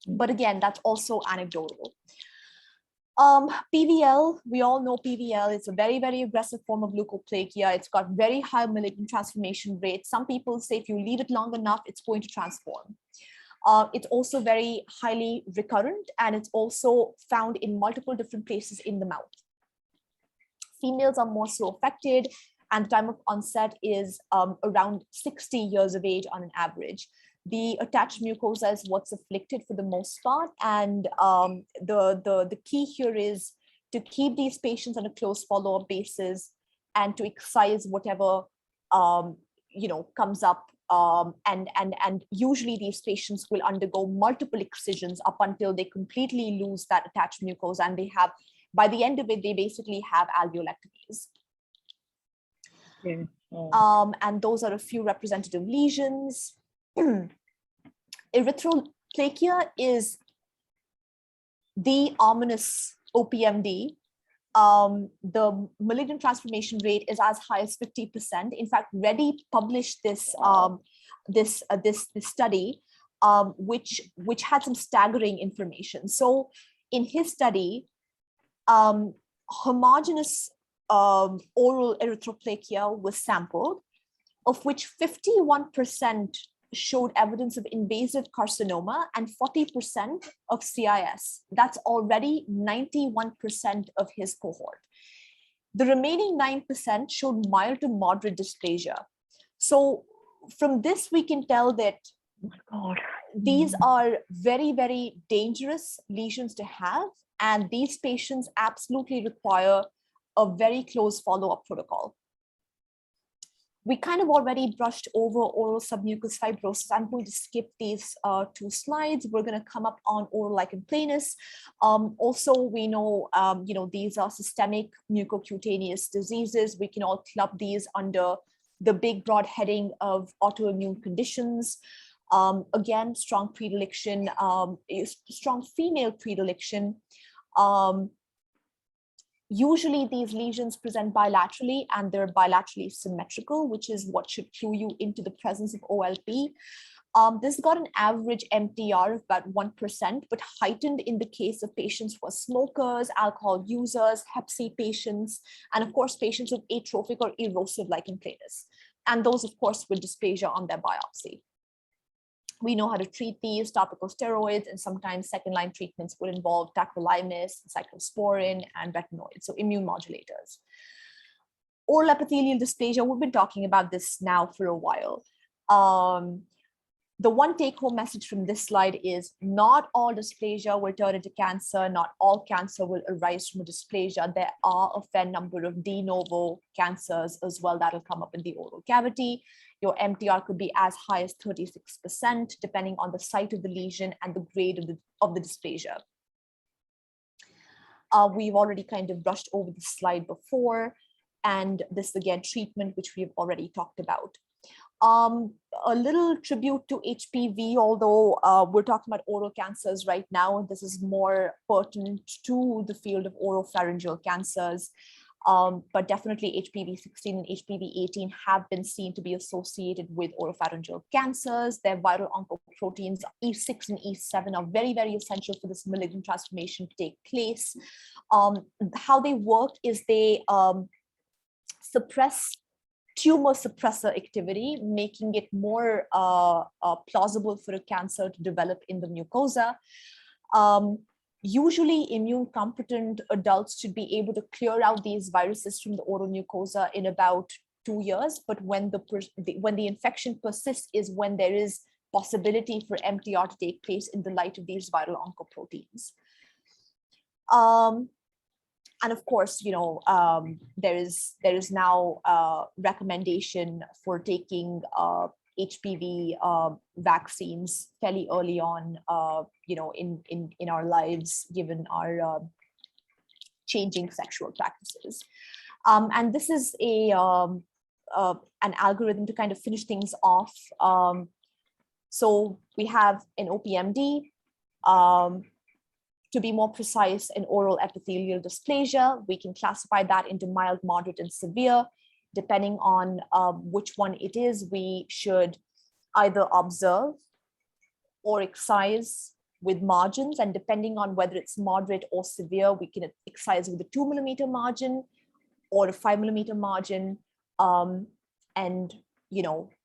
But again, that's also anecdotal. PVL, we all know PVL. It's a very, very aggressive form of leukoplakia. It's got very high malignant transformation rates. Some people say if you leave it long enough, it's going to transform. It's also very highly recurrent, and it's also found in multiple different places in the mouth. Females are more so affected, and the time of onset is around 60 years of age on an average. The attached mucosa is what's afflicted for the most part, and the key here is to keep these patients on a close follow-up basis and to excise whatever comes up. And usually these patients will undergo multiple excisions up until they completely lose that attached mucosa, and they have, by the end of it, they basically have alveolectomies. And those are a few representative lesions. Erythroplakia is the ominous OPMD. The malignant transformation rate is as high as 50%. In fact, Reddy published this study, which had some staggering information. So, in his study, homogeneous oral erythroplakia was sampled, of which 51% showed evidence of invasive carcinoma and 40% of CIS. That's already 91% of his cohort. The remaining 9% showed mild to moderate dysplasia. So from this, we can tell that these are very, very dangerous lesions to have, and these patients absolutely require a very close follow-up protocol. We kind of already brushed over oral submucous fibrosis. I'm going to skip these 2 slides. We're going to come up on oral lichen planus. Also, we know, these are systemic mucocutaneous diseases. We can all club these under the big broad heading of autoimmune conditions. Again, strong predilection, strong female predilection. Usually these lesions present bilaterally and they're bilaterally symmetrical, which is what should clue you into the presence of OLP. This got an average MTR of about 1%, but heightened in the case of patients who are smokers, alcohol users, Hep C patients, and of course, patients with atrophic or erosive lichen planus. And those, of course, with dysplasia on their biopsy. We know how to treat these, topical steroids, and sometimes second-line treatments would involve tacrolimus, cyclosporin, and retinoids, so immune modulators. Oral epithelial dysplasia, we've been talking about this now for a while. The one take-home message from this slide is not all dysplasia will turn into cancer, not all cancer will arise from a dysplasia. There are a fair number of de novo cancers as well that will come up in the oral cavity. Your MTR could be as high as 36%, depending on the site of the lesion and the grade of the dysplasia. We've already kind of brushed over this slide before, and this again, treatment, which we've already talked about. A little tribute to HPV, although we're talking about oral cancers right now, and this is more pertinent to the field of oropharyngeal cancers. But definitely HPV-16 and HPV-18 have been seen to be associated with oropharyngeal cancers. Their viral oncoproteins E6 and E7 are very, very essential for this malignant transformation to take place. How they work is they suppress tumor suppressor activity, making it more plausible for a cancer to develop in the mucosa. Usually immune competent adults should be able to clear out these viruses from the oral mucosa in about 2 years, but when the infection persists is when there is possibility for MTR to take place in the light of these viral oncoproteins. And of course, there is now recommendation for taking HPV vaccines fairly early on, in our lives, given our changing sexual practices. And this is an algorithm to kind of finish things off. So we have an OPMD. To be more precise, an oral epithelial dysplasia. We can classify that into mild, moderate, and severe. Depending on which one it is, we should either observe or excise with margins. And depending on whether it's moderate or severe, we can excise with a 2 millimeter margin or a 5 millimeter margin. And,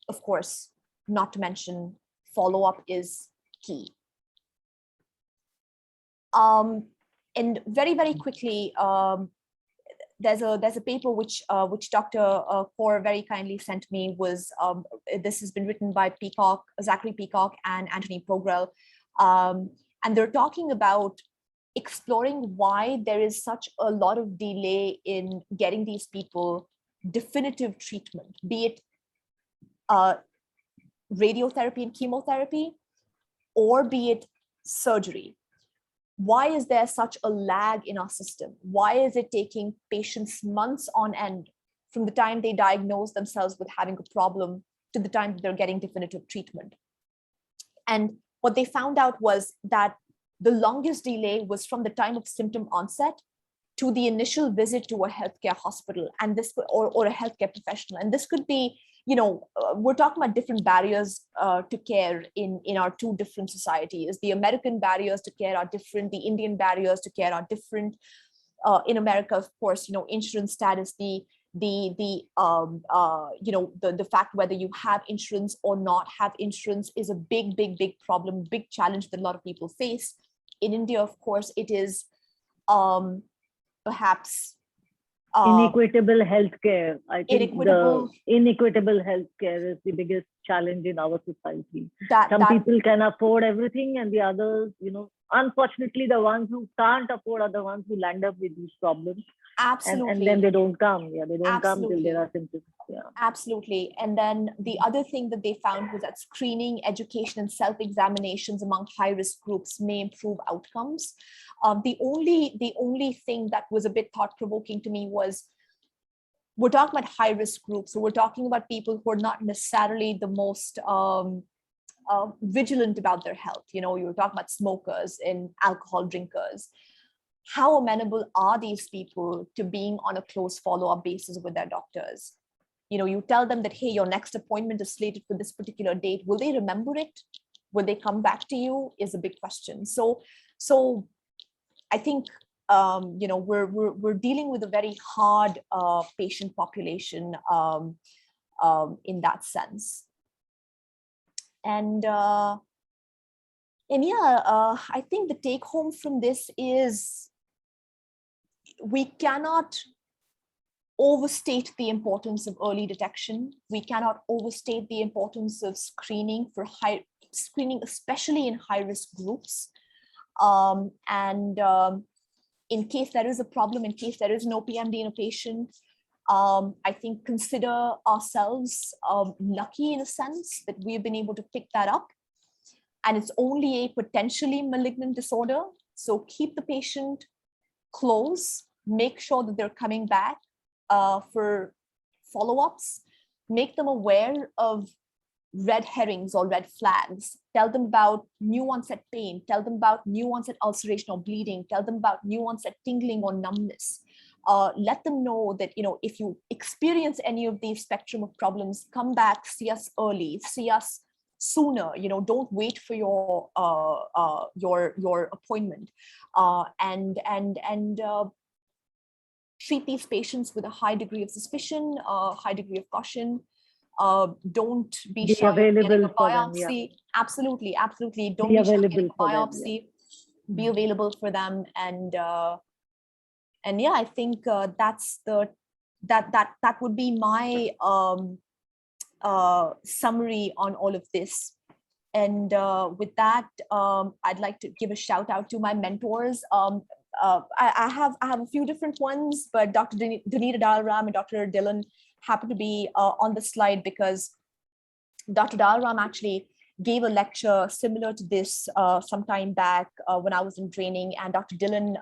of course, not to mention follow-up is key. And very, very quickly, there's a paper which Dr. Kaur very kindly sent me. This has been written by Zachary Peacock and Anthony Pogrel, and they're talking about exploring why there is such a lot of delay in getting these people definitive treatment, be it radiotherapy and chemotherapy, or be it surgery. Why is there such a lag in our system? Why is it taking patients months on end from the time they diagnose themselves with having a problem to the time that they're getting definitive treatment? And what they found out was that the longest delay was from the time of symptom onset to the initial visit to a healthcare hospital, and this or a healthcare professional. And this could be, we're talking about different barriers to care in our two different societies. The American barriers to care are different. The Indian barriers to care are different. In America, of course, insurance status, the the fact whether you have insurance or not have insurance is a big problem, big challenge that a lot of people face. In India, of course, it is perhaps inequitable healthcare. I think inequitable, the inequitable healthcare is the biggest challenge in our society. Some people can afford everything, and the others, unfortunately, the ones who can't afford are the ones who land up with these problems. Absolutely. And then they don't come. Yeah, they don't come till there are symptoms. Yeah. Absolutely. And then the other thing that they found was that screening, education, and self-examinations among high-risk groups may improve outcomes. The only thing that was a bit thought-provoking to me was, we're talking about high-risk groups. So we're talking about people who are not necessarily the most vigilant about their health. You were talking about smokers and alcohol drinkers. How amenable are these people to being on a close follow-up basis with their doctors? You tell them that, hey, your next appointment is slated for this particular date. Will they remember it? Will they come back to you? Is a big question. So I think we're dealing with a very hard patient population in that sense. And yeah, I think the take home from this is, we cannot overstate the importance of early detection. We cannot overstate the importance of screening, especially in high-risk groups. In case there is a problem, in case there is an OPMD in a patient, I think consider ourselves lucky in a sense that we've been able to pick that up. And it's only a potentially malignant disorder. So keep the patient close, make sure that they're coming back for follow-ups, make them aware of red herrings or red flags, tell them about new onset pain, tell them about new onset ulceration or bleeding, tell them about new onset tingling or numbness. Let them know that, if you experience any of these spectrum of problems, come back, see us early, see us sooner. Don't wait for your appointment, and treat these patients with a high degree of suspicion, high degree of caution. Don't be shy of getting a biopsy. Absolutely. Don't be shy of getting a biopsy. Be available for them, and yeah, I think that would be my summary on all of this. And with that, I'd like to give a shout out to my mentors. I have a few different ones, but Dr. Dunita Dalram and Dr. Dylan happen to be on the slide because Dr. Dalram actually gave a lecture similar to this some time back when I was in training, and Dr. Dylan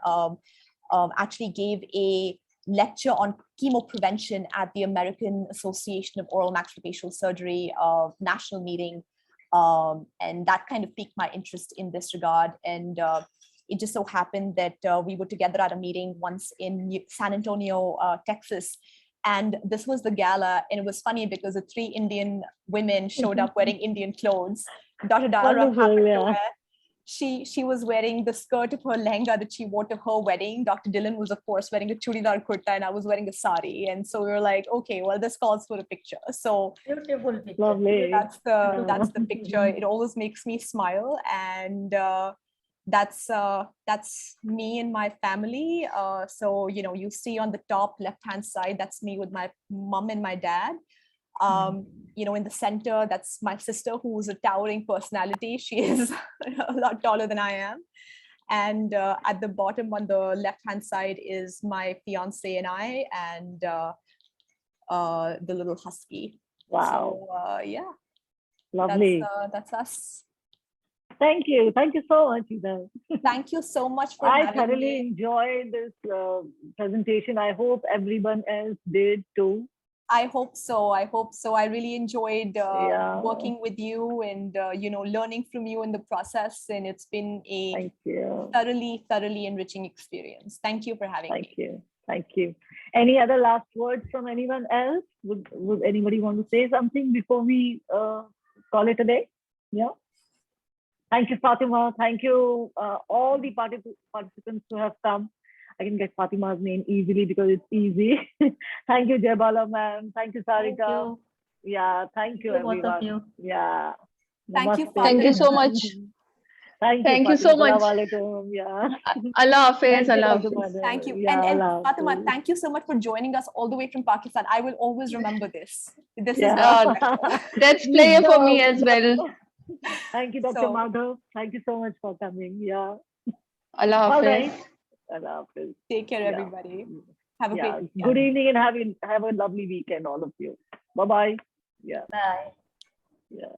actually gave a lecture on chemo prevention at the American Association of Oral and Maxillofacial Surgery national meeting, and that kind of piqued my interest in this regard. And it just so happened that we were together at a meeting once in San Antonio, Texas. And this was the gala. And it was funny because the 3 Indian women showed up wearing Indian clothes. Dr. Dalram happened to wear, she was wearing the skirt of her lehenga that she wore to her wedding. Dr. Dylan was, of course, wearing a chudidar kurta, and I was wearing a sari. And so we were like, okay, well, this calls for a picture. So beautiful picture. Lovely. That's the picture. It always makes me smile. And that's me and my family. So you see on the top left hand side, that's me with my mom and my dad. In the center, that's my sister, who's a towering personality. She is a lot taller than I am. And at the bottom on the left hand side is my fiance and I, and the little husky. Wow. So yeah, Lovely. That's us. Thank you so much, Hether. Thank you so much for I having thoroughly me. enjoyed this presentation. I hope everyone else did too. I hope so. I really enjoyed working with you and learning from you in the process. And it's been a thoroughly enriching experience. Thank you for having me. Thank you. Any other last words from anyone else? Would anybody want to say something before we call it a day? Yeah. Thank you, Fatima. Thank you, all the participants who have come. I can get Fatima's name easily because it's easy. Thank you, Jebala ma'am. Thank you, Thank Sarika. you. Yeah, thank you, Both of everyone. you. Yeah. Thank you, Namaste. Thank you so much. Thank Thank you, you so Fatima. much. Assalamualaikum. Yeah. Allah Hafiz. Thank you, Allah Dr. Hafiz. Madhav. Thank you. Yeah, And Allah Fatima, Hafiz. thank you so much for joining us all the way from Pakistan. I will always remember this. This is Yeah. Let's play for me as well. Thank you, Dr. So- Madhav. Thank you so much for coming. Yeah. Allah All Hafiz. right. Allah Hafiz. take care, Yeah. everybody. Have a Yeah. great weekend. Good evening and have a lovely weekend, all of you. Bye bye. Yeah. Bye. Yeah.